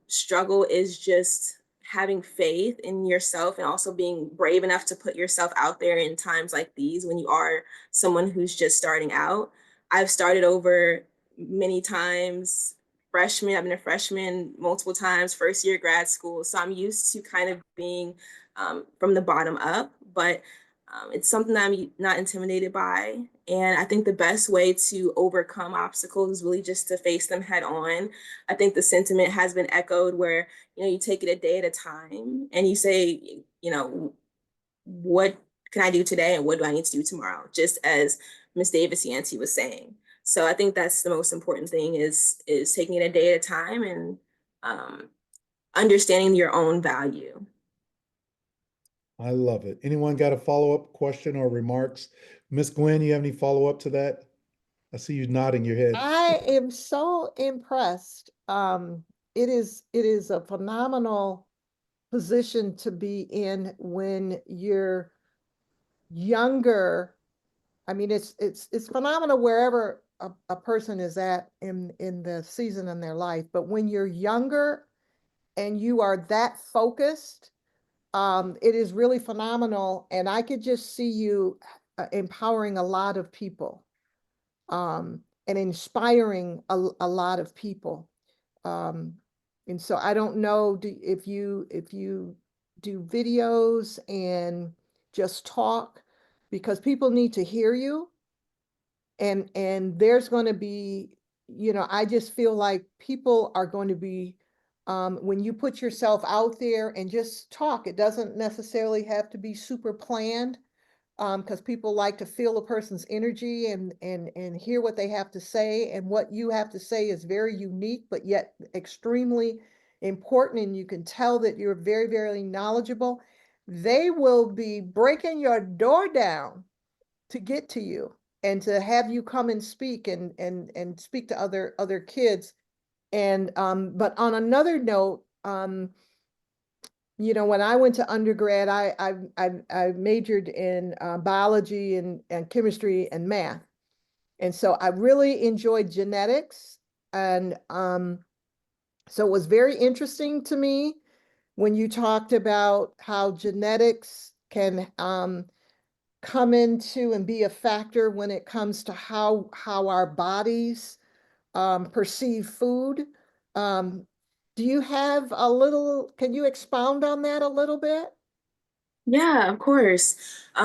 struggle is just having faith in yourself and also being brave enough to put yourself out there in times like these when you are someone who's just starting out. I've started over many times. I've been a freshman multiple times, first year grad school. So I'm used to kind of being from the bottom up, but it's something that I'm not intimidated by. And I think the best way to overcome obstacles is really just to face them head on. I think the sentiment has been echoed where, you take it a day at a time and you say, what can I do today and what do I need to do tomorrow? Just as Ms. Davis Yancey was saying. So I think that's the most important thing is taking it a day at a time and understanding your own value. I love it. Anyone got a follow-up question or remarks? Miss Gwen, you have any follow-up to that? I see you nodding your head. I am so impressed. It is a phenomenal position to be in when you're younger. I mean, it's phenomenal wherever a person is at in the season in their life. But when you're younger and you are that focused, it is really phenomenal. And I could just see you empowering a lot of people and inspiring a lot of people. And so I don't know if you do videos and just talk, because people need to hear you. And there's going to be, I just feel like people are going to be, when you put yourself out there and just talk, it doesn't necessarily have to be super planned. because people like to feel a person's energy and hear what they have to say. And what you have to say is very unique, but yet extremely important. And you can tell that you're very, very knowledgeable. They will be breaking your door down to get to you and to have you come and speak and speak to other kids. And but on another note, you know, when I went to undergrad, I majored in biology and chemistry and math. And so I really enjoyed genetics. And so it was very interesting to me when you talked about how genetics can come into and be a factor when it comes to how our bodies perceive food. Um, do you have a little, can you expound on that a little bit? Yeah, of course.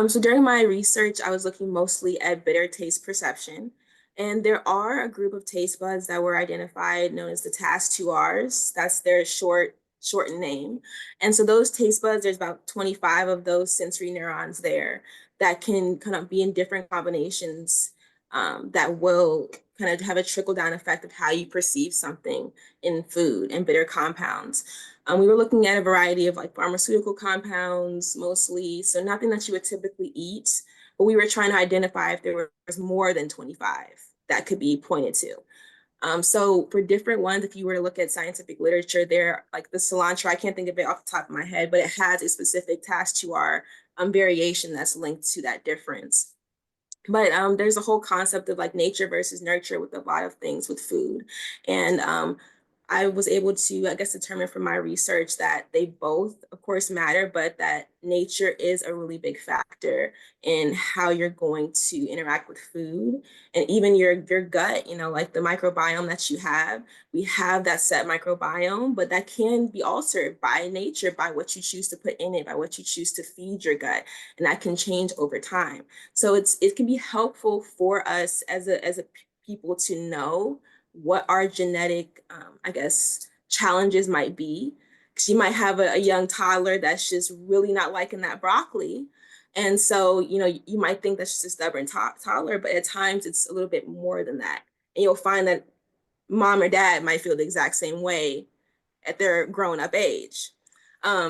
So during my research, I was looking mostly at bitter taste perception. And there are a group of taste buds that were identified known as the TAS2Rs. That's their shortened name. And so those taste buds, there's about 25 of those sensory neurons there that can kind of be in different combinations that will kind of have a trickle down effect of how you perceive something in food and bitter compounds. We were looking at a variety of like pharmaceutical compounds mostly, so nothing that you would typically eat, but we were trying to identify if there was more than 25 that could be pointed to. So for different ones, if you were to look at scientific literature, there, like the cilantro, I can't think of it off the top of my head, but it has a specific TAS2R variation that's linked to that difference. But there's a whole concept of like nature versus nurture with a lot of things with food. And I was able to, I guess, determine from my research that they both, of course, matter, but that nature is a really big factor in how you're going to interact with food and even your gut, you know, like the microbiome that you have. We have that set microbiome, but that can be altered by nature, by what you choose to put in it, by what you choose to feed your gut, and that can change over time. So it can be helpful for us as a people to know what our genetic, I guess, challenges might be. Because you might have a young toddler that's just really not liking that broccoli. And so, you know, you might think that's just a stubborn toddler, but at times it's a little bit more than that. And you'll find that mom or dad might feel the exact same way at their grown up age.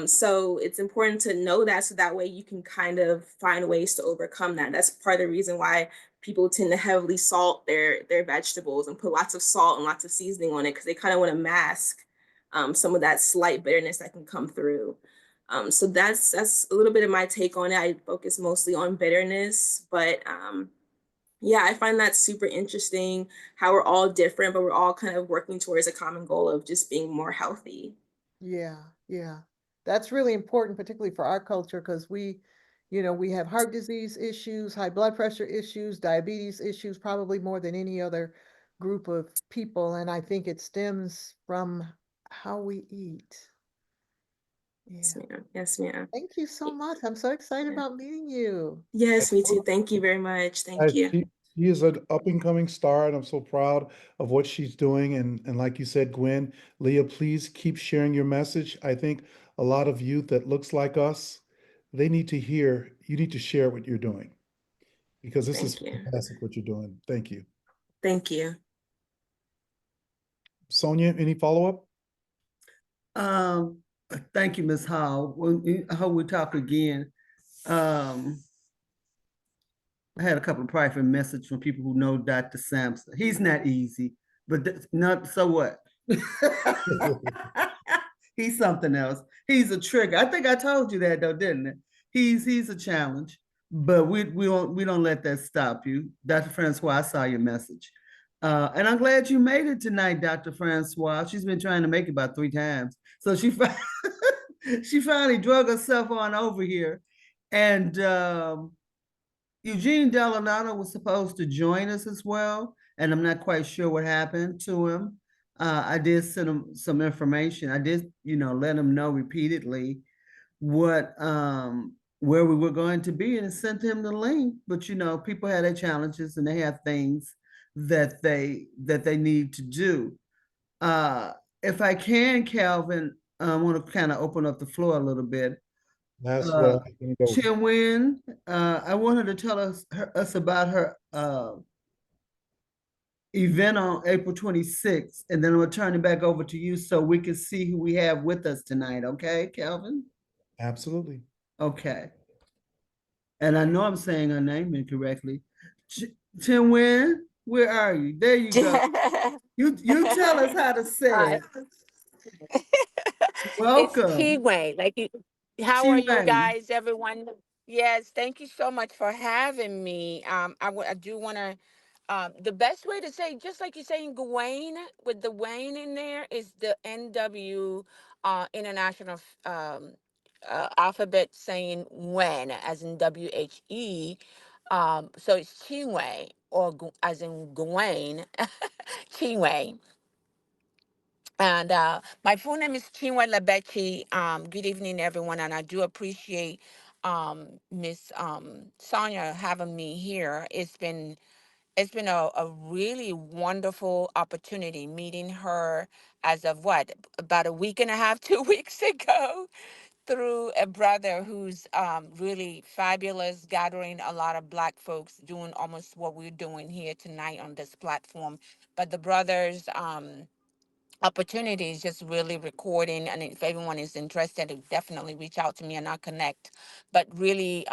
So it's important to know that so that way you can kind of find ways to overcome that. That's part of the reason why people tend to heavily salt their vegetables and put lots of salt and lots of seasoning on it because they kind of want to mask some of that slight bitterness that can come through. So that's a little bit of my take on it. I focus mostly on bitterness, but yeah, I find that super interesting how we're all different, but we're all kind of working towards a common goal of just being more healthy. Yeah, yeah. That's really important, particularly for our culture, because we, you know, we have heart disease issues, high blood pressure issues, diabetes issues, probably more than any other group of people. And I think it stems from how we eat. Yes, Yeah. ma'am. Yes, ma'am. Thank you so much. I'm so excited Yeah. about meeting you. Yes, me too. Thank you very much. Thank you. She is an up and coming star, and I'm so proud of what she's doing. And like you said, Gwen, Leah, please keep sharing your message. I think a lot of youth that looks like us, they need to hear, you need to share what you're doing because this is Thank you. fantastic what you're doing. Thank you. Thank you. Sonja, any follow-up? Um, thank you, Ms. Hall. I hope we talk again. I had a couple of private messages from people who know Dr. Sampson. He's not easy, but not so what? He's something else. He's a trigger. I think I told you that though, didn't I? He's a challenge, but we don't let that stop you. Dr. Francois, I saw your message. And I'm glad you made it tonight, Dr. Francois. She's been trying to make it about 3 times. So she finally drug herself on over here. And Eugene Delanato was supposed to join us as well, and I'm not quite sure what happened to him. I did send him some information. I did, let him know repeatedly what where we were going to be and sent him the link. But people have their challenges and they have things that they need to do. If I can, Calvin, I want to kind of open up the floor a little bit. That's what Uh, I'm gonna go with. Chin Win, I want her to tell us about her event on April 26th, and then we'll turn it back over to you so we can see who we have with us tonight, okay, Calvin? Absolutely. Okay. And I know I'm saying her name incorrectly. Chin Win, where are you? There you go. You tell us how to say Hi. it. It's Welcome, Chiway. How are you Chiway. guys, everyone? Yes, thank you so much for having me. I do want to. The best way to say, just like you're saying, Gawain with the Wayne in there, is the NW International alphabet saying when, as in WHE. So it's Chiway or as in Gawain, Chiway. And my full name is Chinwe Lebechi. Good evening, everyone, and I do appreciate Miss Sonja having me here. It's been a really wonderful opportunity meeting her as of what, about a week and a half, 2 weeks ago, through a brother who's really fabulous, gathering a lot of Black folks, doing almost what we're doing here tonight on this platform. But the brothers. Opportunities just really recording, and if everyone is interested, definitely reach out to me and I'll connect. But really,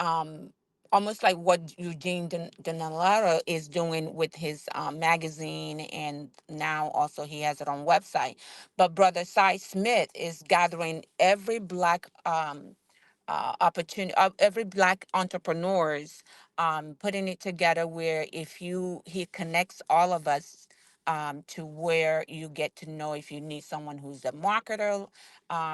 almost like what Eugene Denalaro is doing with his magazine, and now also he has it on website. But Brother Cy Smith is gathering every Black opportunity of every Black entrepreneurs, putting it together where if you he connects all of us, to where you get to know if you need someone who's a marketer.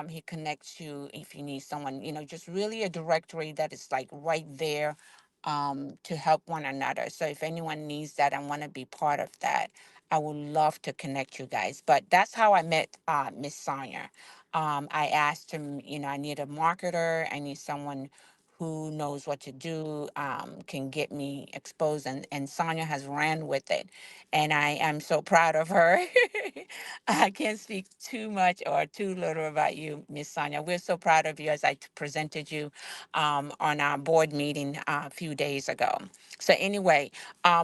He connects you if you need someone, just really a directory that is like right there, to help one another. So if anyone needs that and want to be part of that, I would love to connect you guys. But that's how I met Miss Sonia. I asked him, I need a marketer. I need someone who knows what to do, can get me exposed. And Sonia has ran with it. And I am so proud of her. I can't speak too much or too little about you, Miss Sonia. We're so proud of you as I presented you on our board meeting a few days ago. So anyway,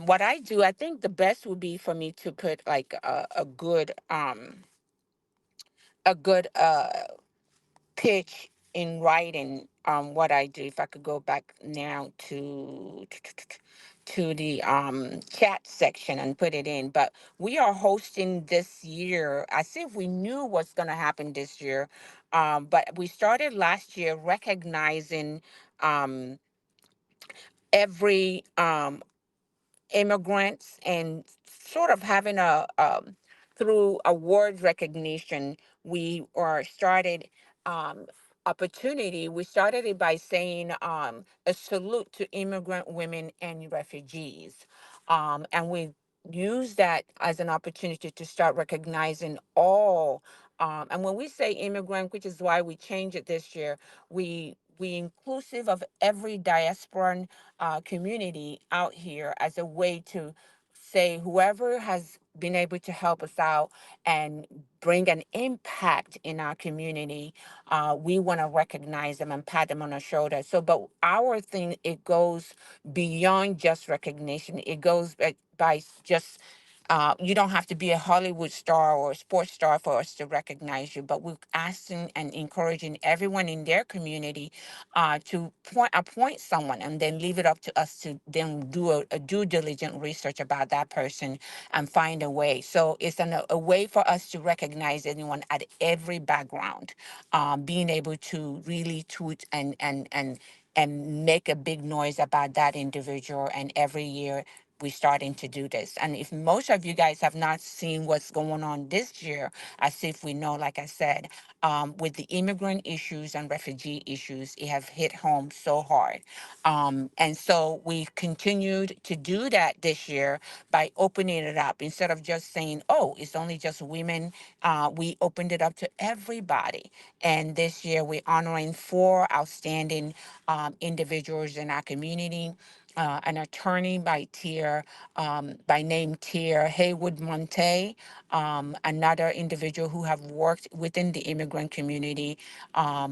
what I do, I think the best would be for me to put like a good pitch in writing, what I do. If I could go back now to the chat section and put it in. But we are hosting this year. I see if we knew what's going to happen this year. But we started last year recognizing um, every immigrants, and sort of having a through award recognition. We are started um opportunity. We started it by saying a salute to immigrant women and refugees, and we use that as an opportunity to start recognizing all, and when we say immigrant, which is why we changed it this year, we inclusive of every diasporan community out here, as a way to say whoever has been able to help us out and bring an impact in our community, we want to recognize them and pat them on the shoulder. So, but our thing, it goes beyond just recognition. It goes by just you don't have to be a Hollywood star or a sports star for us to recognize you, but we're asking and encouraging everyone in their community to appoint someone, and then leave it up to us to then do a due diligent research about that person and find a way. So it's a way for us to recognize anyone at every background, being able to really toot and make a big noise about that individual. And every year we're starting to do this. And if most of you guys have not seen what's going on this year, as if we know, like I said, with the immigrant issues and refugee issues, it have hit home so hard. And so we've continued to do that this year by opening it up. Instead of just saying, oh, it's only just women, we opened it up to everybody. And this year we're honoring four outstanding individuals in our community. an attorney by name Tier Haywood Monte, another individual who have worked within the immigrant community,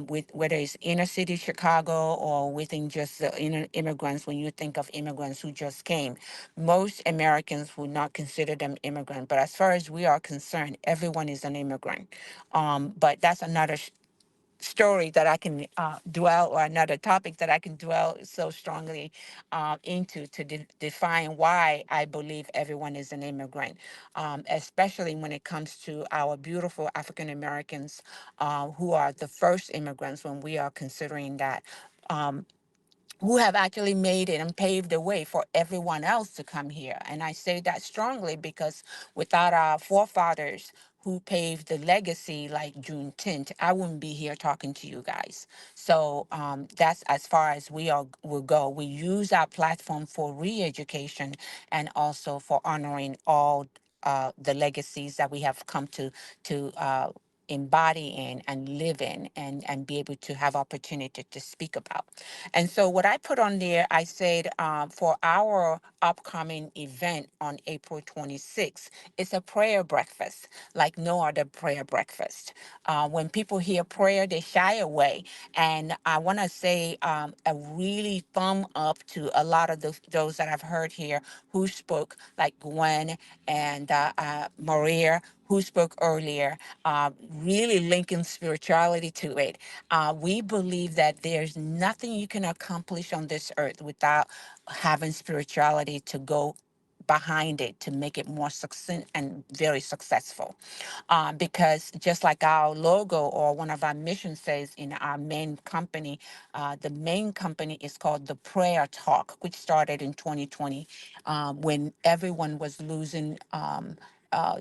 with whether it's inner city Chicago or within just the inner immigrants. When you think of immigrants who just came, most Americans would not consider them immigrant, but as far as we are concerned, everyone is an immigrant. But that's another story that I can dwell, or another topic that I can dwell so strongly into to define why I believe everyone is an immigrant, especially when it comes to our beautiful African Americans who are the first immigrants when we are considering that. Who have actually made it and paved the way for everyone else to come here. And I say that strongly because without our forefathers who paved the legacy like Juneteenth, I wouldn't be here talking to you guys. So that's as far as will go. We use our platform for re-education and also for honoring all the legacies that we have come to embody in and live in, and be able to have opportunity to speak about. And so what I put on there, I said for our upcoming event on April 26th, it's a prayer breakfast like no other prayer breakfast. When people hear prayer, they shy away. And I want to say a really thumb up to a lot of those that I've heard here who spoke, like Gwen and Maria, who spoke earlier, really linking spirituality to it. We believe that there's nothing you can accomplish on this earth without having spirituality to go behind it to make it more succinct and very successful. Because just like our logo or one of our missions says in our main company, the main company is called the Prayer Talk, which started in 2020 when everyone was losing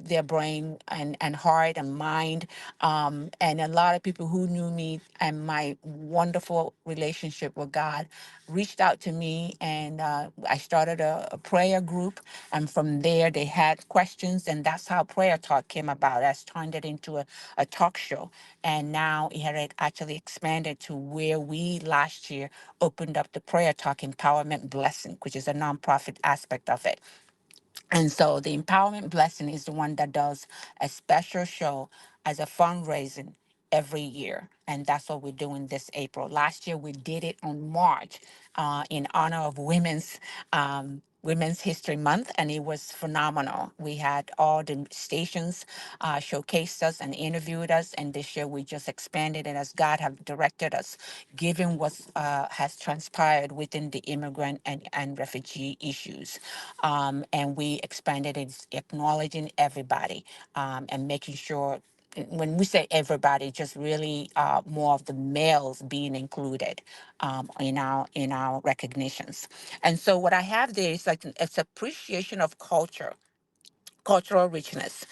their brain and heart and mind. And a lot of people who knew me and my wonderful relationship with God reached out to me, and I started a prayer group. And from there, they had questions, and that's how Prayer Talk came about. That's turned it into a talk show. And now it had actually expanded to where we last year opened up the Prayer Talk Empowerment Blessing, which is a nonprofit aspect of it. And so the Empowerment Blessing is the one that does a special show as a fundraising every year. And that's what we're doing this April. Last year we did it on March in honor of Women's History Month, and it was phenomenal. We had all the stations showcased us and interviewed us, and this year we just expanded it as God have directed us, given what has transpired within the immigrant and refugee issues. And we expanded it, acknowledging everybody and making sure when we say everybody, just really more of the males being included in our recognitions. And so what I have there is like it's appreciation of cultural richness.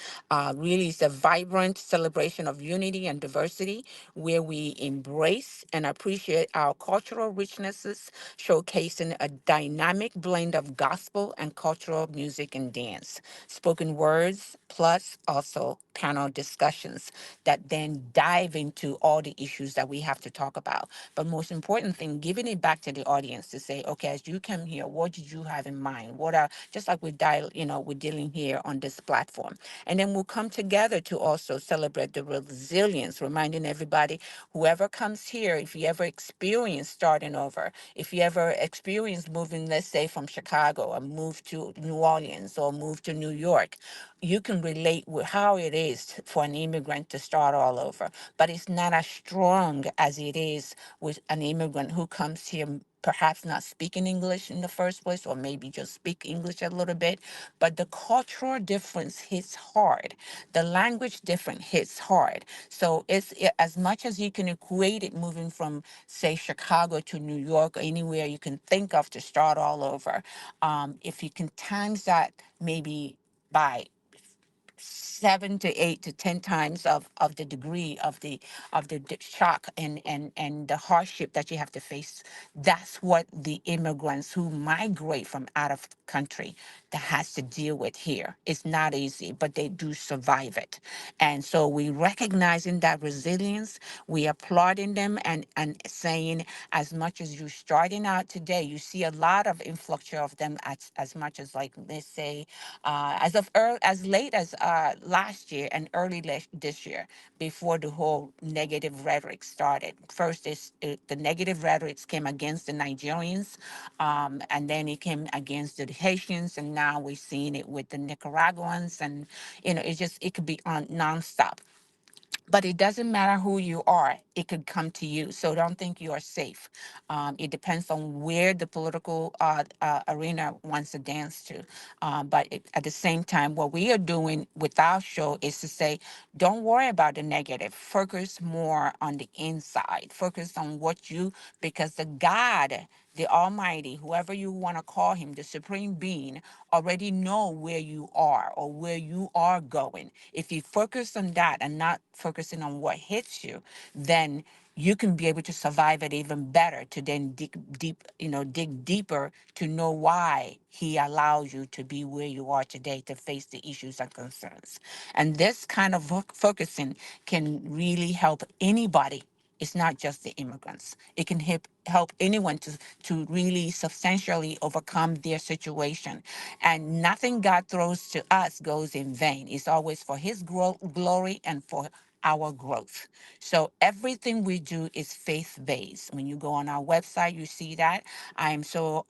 Really, it's a vibrant celebration of unity and diversity where we embrace and appreciate our cultural richnesses, showcasing a dynamic blend of gospel and cultural music and dance, spoken words, plus also panel discussions that then dive into all the issues that we have to talk about. But most important thing, giving it back to the audience to say, okay, as you come here, what did you have in mind? What are, just like we're dealing here on this platform. And then we'll come together to also celebrate the resilience, reminding everybody, whoever comes here, if you ever experience starting over, if you ever experience moving, let's say from Chicago or move to New Orleans or move to New York, you can relate with how it is for an immigrant to start all over. But it's not as strong as it is with an immigrant who comes here perhaps not speaking English in the first place, or maybe just speak English a little bit, but the cultural difference hits hard. The language difference hits hard. So as much as you can equate it moving from, say, Chicago to New York or anywhere you can think of to start all over, if you can times that maybe by 7 to 8 to 10 times of the degree of the shock and the hardship that you have to face. That's what the immigrants who migrate from out of country, that has to deal with here. It's not easy, but they do survive it. And so we recognizing that resilience, we applauding them and saying, as much as you're starting out today, you see a lot of influx of them as much as, like, let's say, as late as last year and early this year, before the whole negative rhetoric started. First, the negative rhetoric came against the Nigerians, and then it came against the Haitians, and now we're seeing it with the Nicaraguans, and it could be on nonstop. But it doesn't matter who you are, it could come to you. So don't think you are safe. It depends on where the political arena wants to dance to. At the same time, what we are doing with our show is to say, don't worry about the negative. Focus more on the inside. Focus on because the God, the Almighty, whoever you want to call him, the supreme being, already know where you are or where you are going. If you focus on that and not focusing on what hits you, then you can be able to survive it even better, to then dig deeper to know why he allows you to be where you are today, to face the issues and concerns. And this kind of focusing can really help anybody. It's not just the immigrants. It can help anyone to really substantially overcome their situation. And nothing God throws to us goes in vain. It's always for his glory and for our growth. So everything we do is faith-based. When you go on our website, you see that. I am so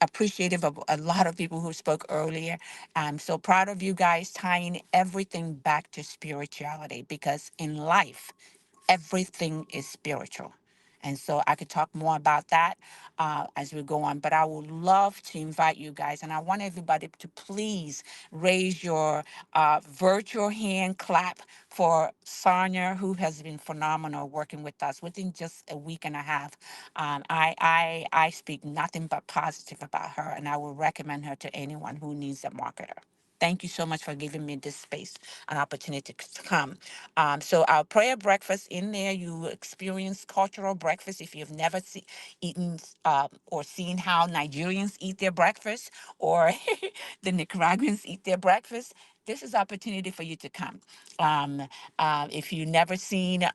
appreciative of a lot of people who spoke earlier. I'm so proud of you guys tying everything back to spirituality, because in life, everything is spiritual. And so I could talk more about that as we go on, but I would love to invite you guys, and I want everybody to please raise your virtual hand clap for Sonja, who has been phenomenal working with us within just a week and a half. I speak nothing but positive about her, and I will recommend her to anyone who needs a marketer. Thank you so much for giving me this space, an opportunity to come. So our prayer breakfast, in there, you will experience cultural breakfast if you've never eaten or seen how Nigerians eat their breakfast, or the Nicaraguans eat their breakfast. This is opportunity for you to come. If you've never seen,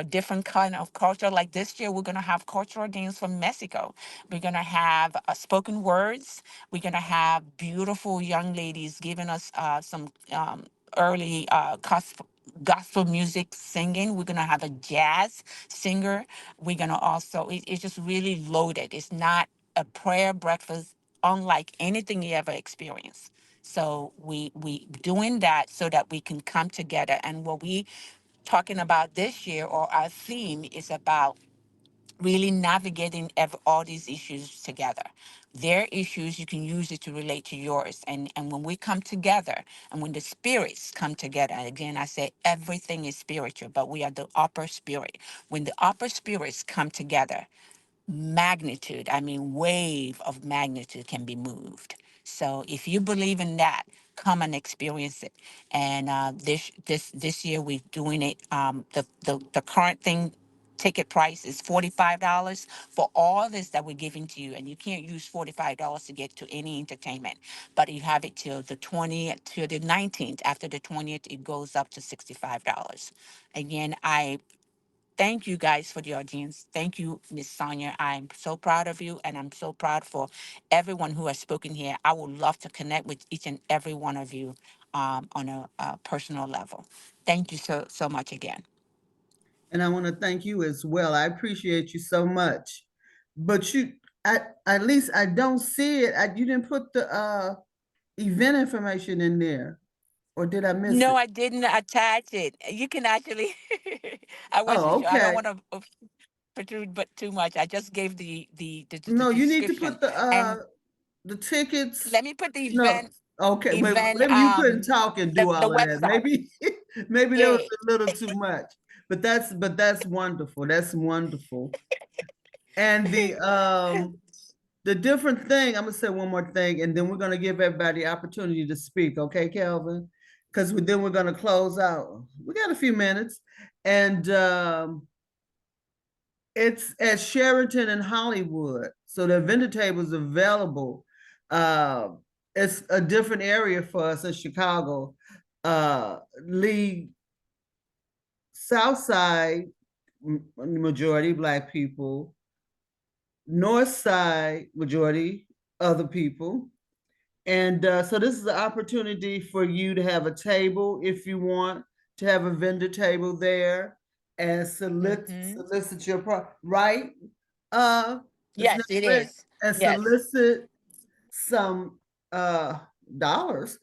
different kind of culture, like this year, we're going to have cultural dance from Mexico. We're going to have spoken words. We're going to have beautiful young ladies giving us some early gospel music singing. We're going to have a jazz singer. We're going to also, it's just really loaded. It's not a prayer breakfast unlike anything you ever experienced. So we doing that so that we can come together. And what we talking about this year, or our theme, is about really navigating all these issues together. Their issues, you can use it to relate to yours. And when we come together, and when the spirits come together, and again, I say everything is spiritual, but we are the upper spirit. When the upper spirits come together, magnitude, I mean, wave of magnitude can be moved. So if you believe in that, come and experience it. And this year we're doing it. The current ticket price is $45 for all this that we're giving to you, and you can't use $45 to get to any entertainment. But you have it till the 20th, till the 19th. After the 20th, it goes up to $65. Again, I thank you guys for the audience. Thank you, Miss Sonja. I'm so proud of you, and I'm so proud for everyone who has spoken here. I would love to connect with each and every one of you on a personal level. Thank you so much again. And I want to thank you as well. I appreciate you so much. But at least I don't see it. You didn't put the event information in there, or did I miss No, it? I didn't attach it. You can actually, I wasn't Oh, sure. I don't okay. want to protrude but too much. I just gave the No, you need to description. put And the tickets. let me put the No, okay, but event, maybe you couldn't talk and do the all of that. website. Maybe maybe that was Yeah. a little too much. But that's wonderful. That's wonderful. And the different thing, I'm gonna say one more thing, and then we're gonna give everybody the opportunity to speak, okay, Calvin? Because then we're gonna close out. We got a few minutes. And it's at Sheraton in Hollywood. So the vendor table is available. Uh, it's a different area for us in Chicago. Lee, South Side, majority Black people. North Side, majority other people. And so this is an opportunity for you to have a table if you want to have a vendor table there and solicit your right? Yes, it is. And Yes. solicit some dollars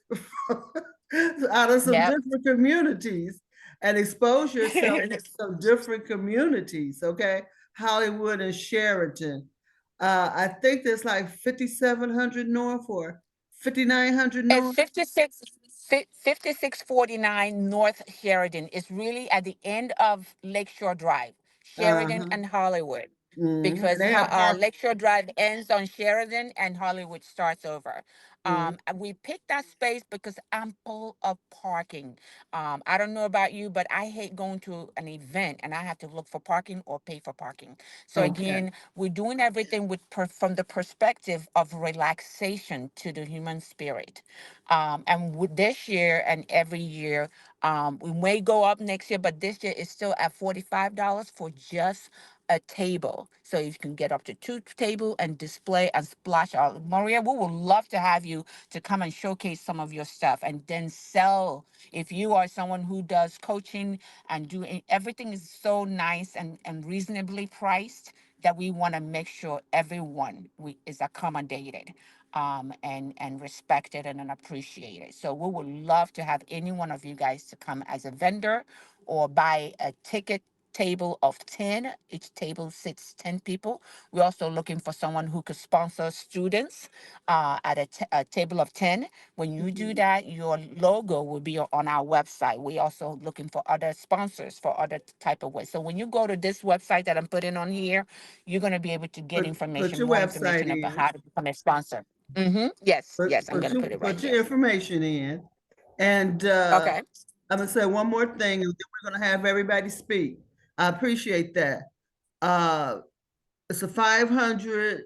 out of some Yep. different communities and expose yourself to some different communities, okay? Hollywood and Sheraton. I think there's like 5,700 North or 5,900 It's North. 5649 North Sheridan. It's really at the end of Lakeshore Drive, Sheridan Uh-huh. and Hollywood. And Because they have park. Lakeshore Drive ends on Sheridan and Hollywood starts over. And we picked that space because ample of parking. I don't know about you, but I hate going to an event and I have to look for parking or pay for parking. So Okay. again, we're doing everything from the perspective of relaxation to the human spirit. And with this year and every year, we may go up next year, but this year is still at $45 for just a table. So you can get up to 2 table and display and splash out. Maria, we would love to have you to come and showcase some of your stuff and then sell. If you are someone who does coaching and everything is so nice and reasonably priced that we want to make sure everyone is accommodated and respected and appreciated. So we would love to have any one of you guys to come as a vendor or buy a ticket table of 10. Each table sits 10 people. We're also looking for someone who could sponsor students at a table of 10. When you do that, your logo will be on our website. We're also looking for other sponsors for other type of ways. So when you go to this website that I'm putting on here, you're going to be able to get Put your more website information about in. how to become a sponsor. Yes, yes, I'm going to put it right Put your here. information in. And Okay. I'm gonna say one more thing, and then we're gonna have everybody speak. I appreciate that. It's a 500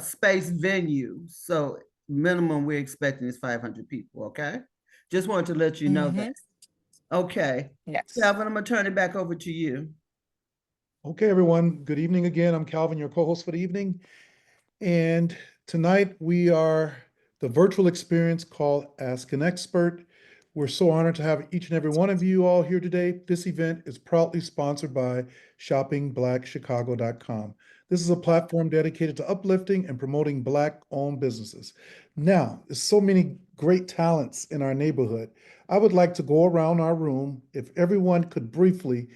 space venue, so minimum we're expecting is 500 people, okay? Just wanted to let you know that. Okay. Yes. Calvin, I'm gonna turn it back over to you. Okay, everyone. Good evening again. I'm Calvin, your co-host for the evening. And tonight we are the virtual experience called Ask an Expert. We're so honored to have each and every one of you all here today. This event is proudly sponsored by shoppingblackchicago.com. This is a platform dedicated to uplifting and promoting Black-owned businesses. Now, there's so many great talents in our neighborhood. I would like to go around our room, if everyone could briefly,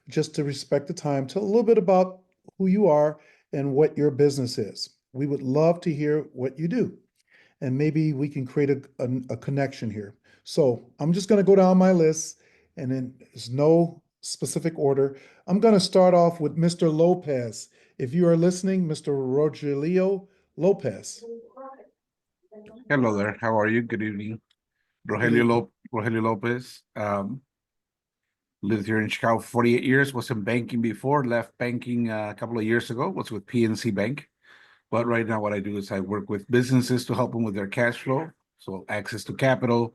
just to respect the time, tell a little bit about who you are and what your business is. We would love to hear what you do, and maybe we can create a connection here. So I'm just going to go down my list, and then there's no specific order. I'm going to start off with Mr. Lopez. If you are listening, Mr. Rogelio Lopez. Hello there. How are you? Good evening. Rogelio Lopez. Lived here in Chicago for 48 years. Was in banking before. Left banking a couple of years ago. Was with PNC Bank. But right now what I do is I work with businesses to help them with their cash flow. So access to capital,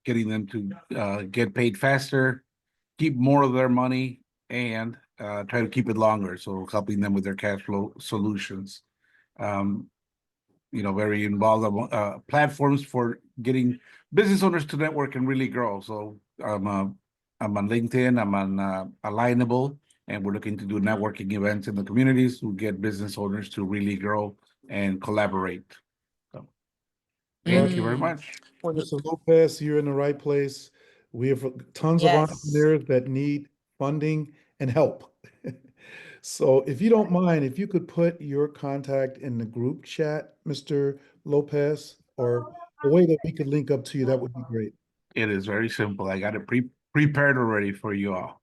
getting them to get paid faster, keep more of their money, and try to keep it longer. So helping them with their cash flow solutions. Very involved platforms for getting business owners to network and really grow. So I'm on LinkedIn, I'm on Alignable, and we're looking to do networking events in the communities to get business owners to really grow and collaborate. So thank you very much. Mr. Lopez, you're in the right place. We have tons of Yes. entrepreneurs that need funding and help. So if you don't mind, if you could put your contact in the group chat, Mr. Lopez, or a way that we could link up to you, that would be great. It is very simple. I got it prepared already for you all.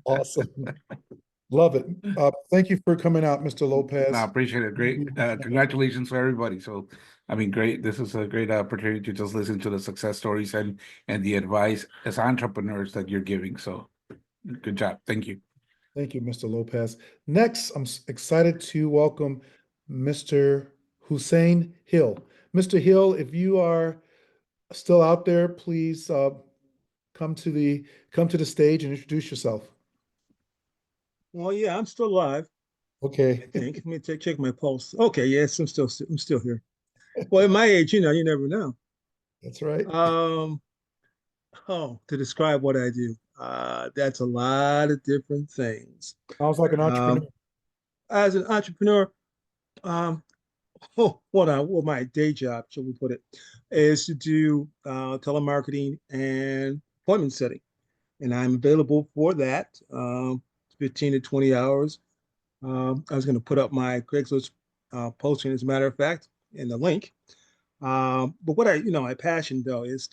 Awesome. Love it. Thank you for coming out, Mr. Lopez. I appreciate it. Great. Congratulations to everybody. So, great. This is a great opportunity to just listen to the success stories and the advice as entrepreneurs that you're giving. So good job. Thank you. Thank you, Mr. Lopez. Next, I'm excited to welcome Mr. Hussein Hill. Mr. Hill, if you are still out there, please come to the stage and introduce yourself. Well, yeah, I'm still alive. I Okay. think. Let me check my pulse. Okay, yes, I'm still here. Well, at my age, you never know. That's right. To describe what I do, that's a lot of different things. Sounds like an entrepreneur. As an entrepreneur, um, what my day job, shall we put it, is to do telemarketing and appointment setting, and I'm available for that, 15 to 20 hours. I was going to put up my Craigslist posting, as a matter of fact, in the link. But what my passion though is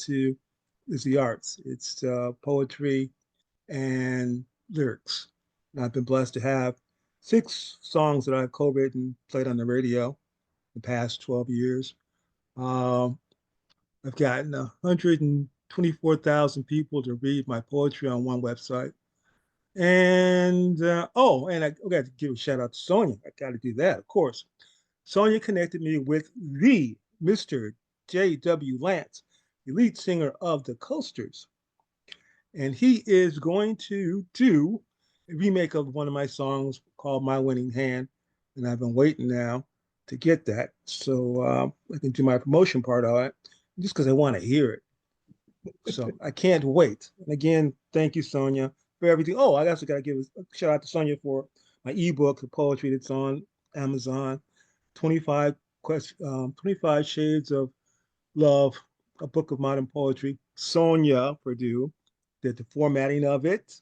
the arts. It's poetry and lyrics. And I've been blessed to have 6 songs that I've co-written, played on the radio the past 12 years. Um, I've gotten 124,000 people to read my poetry on one website. And and I got to give a shout out to Sonja. I got to do that, of course. Sonja connected me with the Mr. J.W. Lance, the lead singer of the Coasters. And he is going to do a remake of one of my songs called My Winning Hand. And I've been waiting now to get that. So I can do my promotion part of it just because I want to hear it. So I can't wait. And again, thank you, Sonja, for everything. Oh, I also got to give a shout out to Sonja for my ebook, the poetry that's on Amazon, 25 25 Shades of Love, a book of modern poetry. Sonja Perdue did the formatting of it.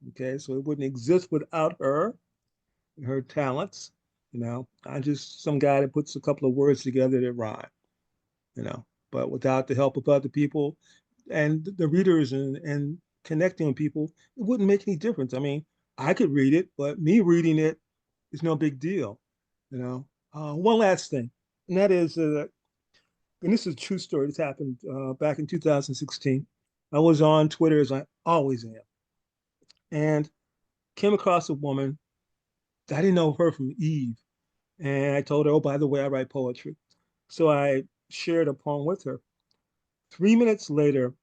Okay, so it wouldn't exist without her talents. I'm just some guy that puts a couple of words together that rhyme, but without the help of other people and the readers and connecting with people, it wouldn't make any difference. I mean, I could read it, but me reading it is no big deal. One last thing, and that is, and this is a true story. This happened back in 2016. I was on Twitter, as I always am, and came across a woman. I didn't know her from Eve, and I told her, "Oh, by the way, I write poetry." So I shared a poem with her. 3 minutes later,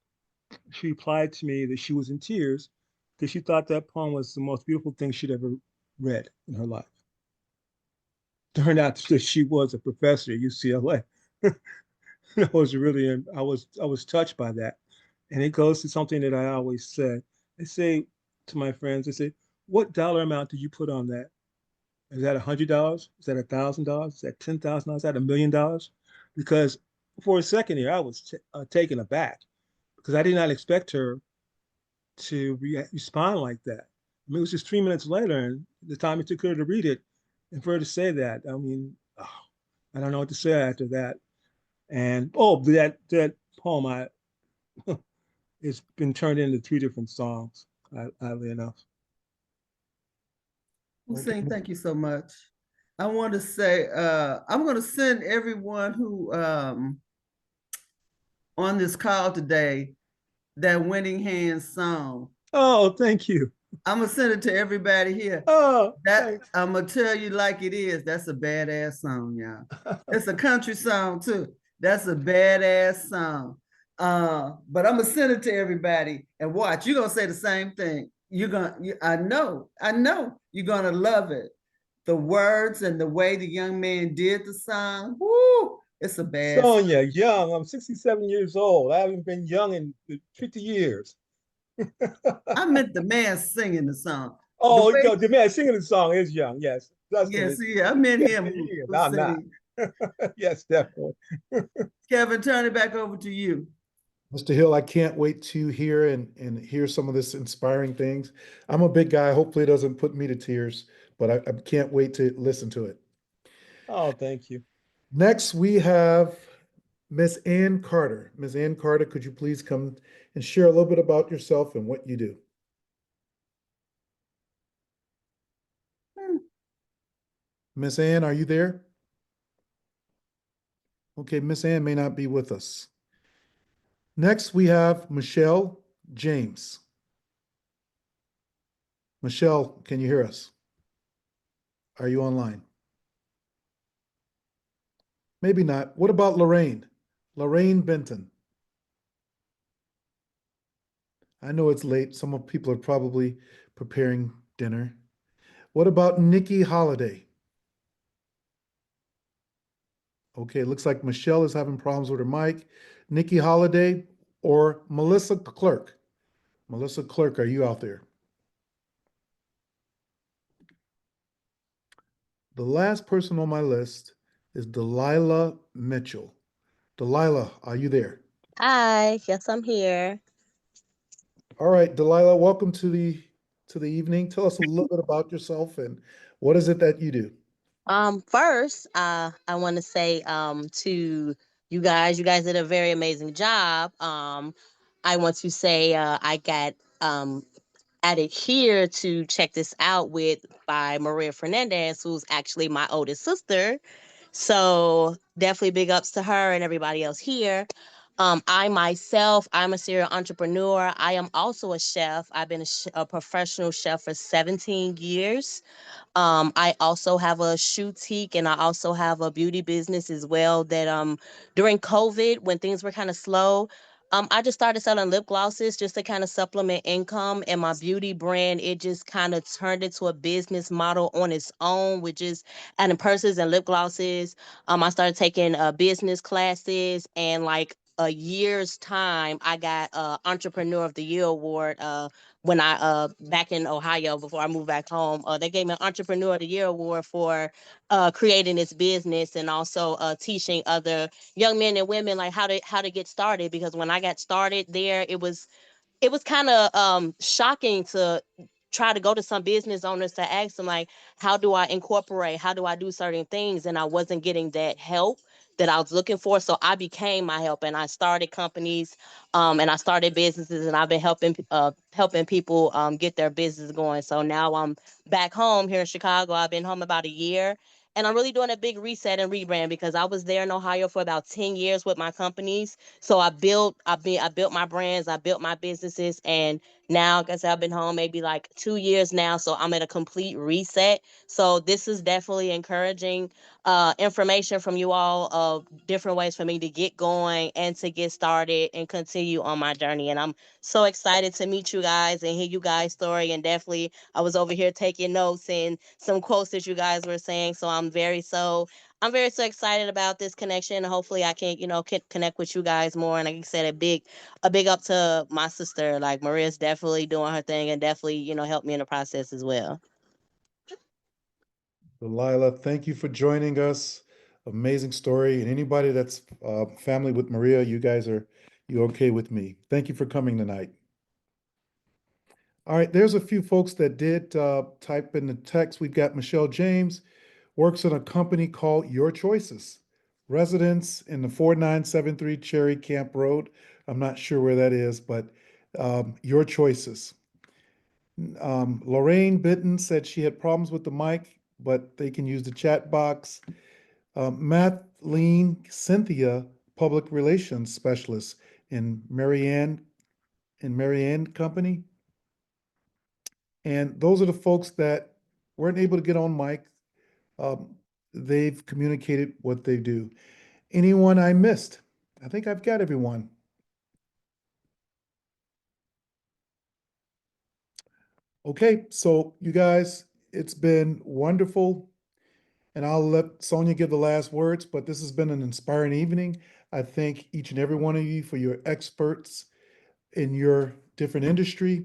she replied to me that she was in tears because she thought that poem was the most beautiful thing she'd ever read in her life. Turned out that she was a professor at UCLA. I was touched by that. And it goes to something that I always say. I say to my friends, I say, what dollar amount do you put on that? Is that $100? Is that $1,000? Is that $10,000? Is that $1,000,000? Because for a second here, I was taken aback because I did not expect her to respond like that. I mean, it was just 3 minutes later, and the time it took her to read it, and for her to say that, I mean, I don't know what to say after that. And that poem, it's been turned into 3 different songs, oddly enough. Hussein, thank you so much. I want to say, I'm going to send everyone who on this call today that Winning Hand song. Oh, thank you. I'm gonna send it to everybody here. Oh, that I'm gonna tell you like it is. That's a badass song, y'all. It's a country song too. That's a badass song. But I'm gonna send it to everybody and watch. You're gonna say the same thing. I know you're gonna love it. The words and the way the young man did the song. Woo! It's a bad Sonja, young. I'm 67 years old. I haven't been young in 50 years. I meant the man singing the song. Oh, the man singing the song is young. Yes. Yes, yeah, I meant him. I'm not. Yes, definitely. Kevin, turn it back over to you. Mr. Hill, I can't wait to hear and hear some of this inspiring things. I'm a big guy. Hopefully it doesn't put me to tears, but I can't wait to listen to it. Oh, thank you. Next, we have Miss Ann Carter. Miss Ann Carter, could you please come and share a little bit about yourself and what you do? Miss Ann, are you there? Okay, Miss Ann may not be with us. Next, we have Michelle James. Michelle, can you hear us? Are you online? Maybe not. What about Lorraine? Lorraine Benton. I know it's late. Some of people are probably preparing dinner. What about Nikki Holiday? Okay, looks like Michelle is having problems with her mic. Nikki Holiday or Melissa Clerk? Melissa Clerk, are you out there? The last person on my list is Delilah Mitchell. Delilah, are you there? Hi, yes, I'm here. All right, Delilah, welcome to the evening. Tell us a little bit about yourself and what is it that you do? First, I want to say to you guys did a very amazing job. I want to say I got added here to check this out with by Maria Fernandez, who's actually my oldest sister. So definitely big ups to her and everybody else here. I myself, I'm a serial entrepreneur. I am also a chef. I've been a professional chef for 17 years. I also have a boutique and I also have a beauty business as well that during COVID when things were kind of slow, I just started selling lip glosses just to kind of supplement income, and my beauty brand, it just kind of turned into a business model on its own, which is adding purses and lip glosses. I started taking business classes, and like a year's time, I got Entrepreneur of the Year award when I back in Ohio before I moved back home. They gave me an Entrepreneur of the Year award for creating this business and also teaching other young men and women like how to get started. Because when I got started there, it was kind of shocking to try to go to some business owners to ask them like, how do I incorporate, how do I do certain things, and I wasn't getting that help that I was looking for. So I became my help, and I started companies, and I started businesses, and I've been helping people get their business going. So now I'm back home here in Chicago. I've been home about a year, and I'm really doing a big reset and rebrand because I was there in Ohio for about 10 years with my companies. So I built my brands, I built my businesses, and now, like I said, I've been home maybe like 2 years now. So I'm at a complete reset. So this is definitely encouraging information from you all of different ways for me to get going and to get started and continue on my journey. And I'm so excited to meet you guys and hear you guys' story. And definitely, I was over here taking notes and some quotes that you guys were saying. So I'm very so excited about this connection. Hopefully I can, connect with you guys more. And like I said, a big up to my sister. Like Maria's definitely doing her thing and definitely, helped me in the process as well. Delilah, thank you for joining us. Amazing story. And anybody that's family with Maria, you okay with me? Thank you for coming tonight. All right, there's a few folks that did type in the text. We've got Michelle James, works in a company called Your Choices. Residence in the 4973 Cherry Camp Road. I'm not sure where that is, but Your Choices. Lorraine Bitten said she had problems with the mic, but they can use the chat box. Mathleen Cynthia, Public Relations Specialist in Marianne Company. And those are the folks that weren't able to get on mic. They've communicated what they do. Anyone I missed? I think I've got everyone. Okay, so you guys, it's been wonderful. And I'll let Sonja give the last words, but this has been an inspiring evening. I thank each and every one of you for your experts in your different industry.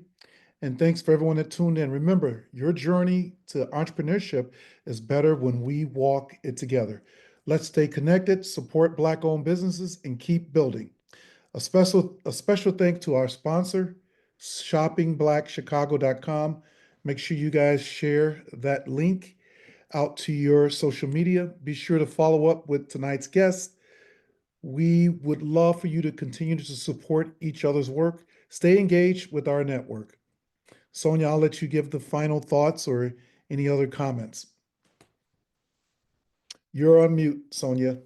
And thanks for everyone that tuned in. Remember, your journey to entrepreneurship is better when we walk it together. Let's stay connected, support Black-owned businesses, and keep building. A special thanks to our sponsor, shoppingblackchicago.com. Make sure you guys share that link out to your social media. Be sure to follow up with tonight's guest. We would love for you to continue to support each other's work. Stay engaged with our network. Sonja, I'll let you give the final thoughts or any other comments. You're on mute, Sonja.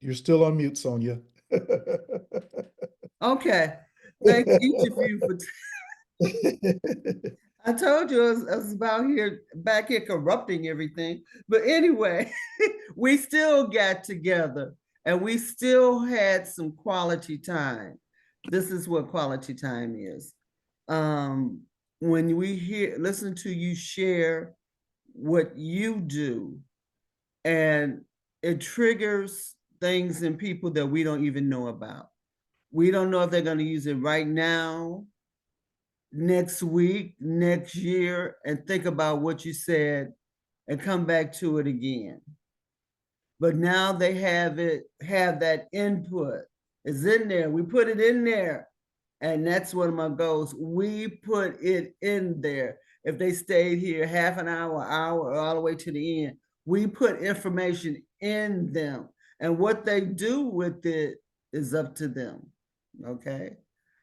You're still on mute, Sonja. Okay. Thank each of you for I told you I was about back here corrupting everything. But anyway, we still got together and we still had some quality time. This is what quality time is. When we listen to you share what you do, and it triggers things in people that we don't even know about. We don't know if they're going to use it right now, next week, next year, and think about what you said and come back to it again. But now they have that input. It's in there. We put it in there. And that's one of my goals. We put it in there. If they stayed here half an hour, or all the way to the end, we put information in them. And what they do with it is up to them. Okay.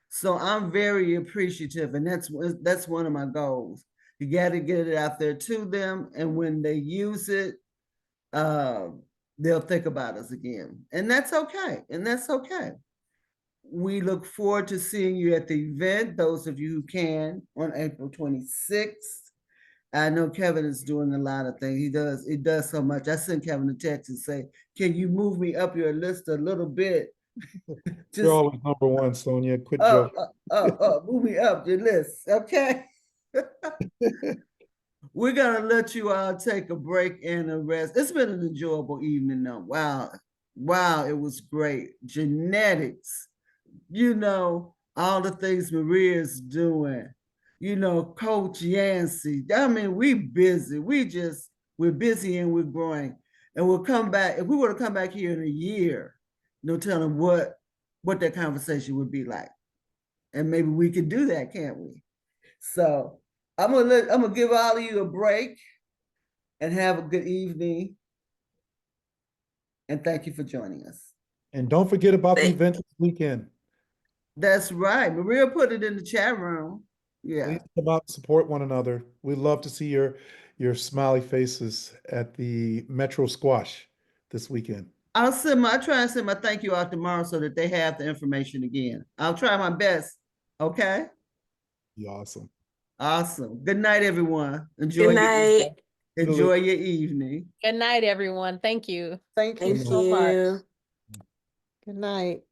So I'm very appreciative, and that's one of my goals. You got to get it out there to them, and when they use it, they'll think about us again, and that's okay. We look forward to seeing you at the event, those of you who can, on April 26th. I know Kevin is doing a lot of things. He does so much. I sent Kevin a text and say, can you move me up your list a little bit? You're always number one, Sonja. Quit joking. Move me up your list, okay? We're gonna let you all take a break and a rest. It's been an enjoyable evening though. Wow, it was great. Genetics, all the things Maria's doing, Coach Yancey. I mean, we busy. We're busy and we're growing. And we'll come back. If we were to come back here in a year, no telling what that conversation would be like. And maybe we could do that, can't we? So I'm gonna give all of you a break and have a good evening. And thank you for joining us. And don't forget about the event this weekend. That's right. Maria put it in the chat room. Yeah. Please come out and support one another. We'd love to see your smiley faces at the Metro Squash this weekend. I'll try and send my thank you out tomorrow so that they have the information again. I'll try my best. Okay. Be awesome. Awesome. Good night, everyone. Enjoy Good night. Enjoy your evening. Good night, everyone. Thank you. Thank you so much. Good night.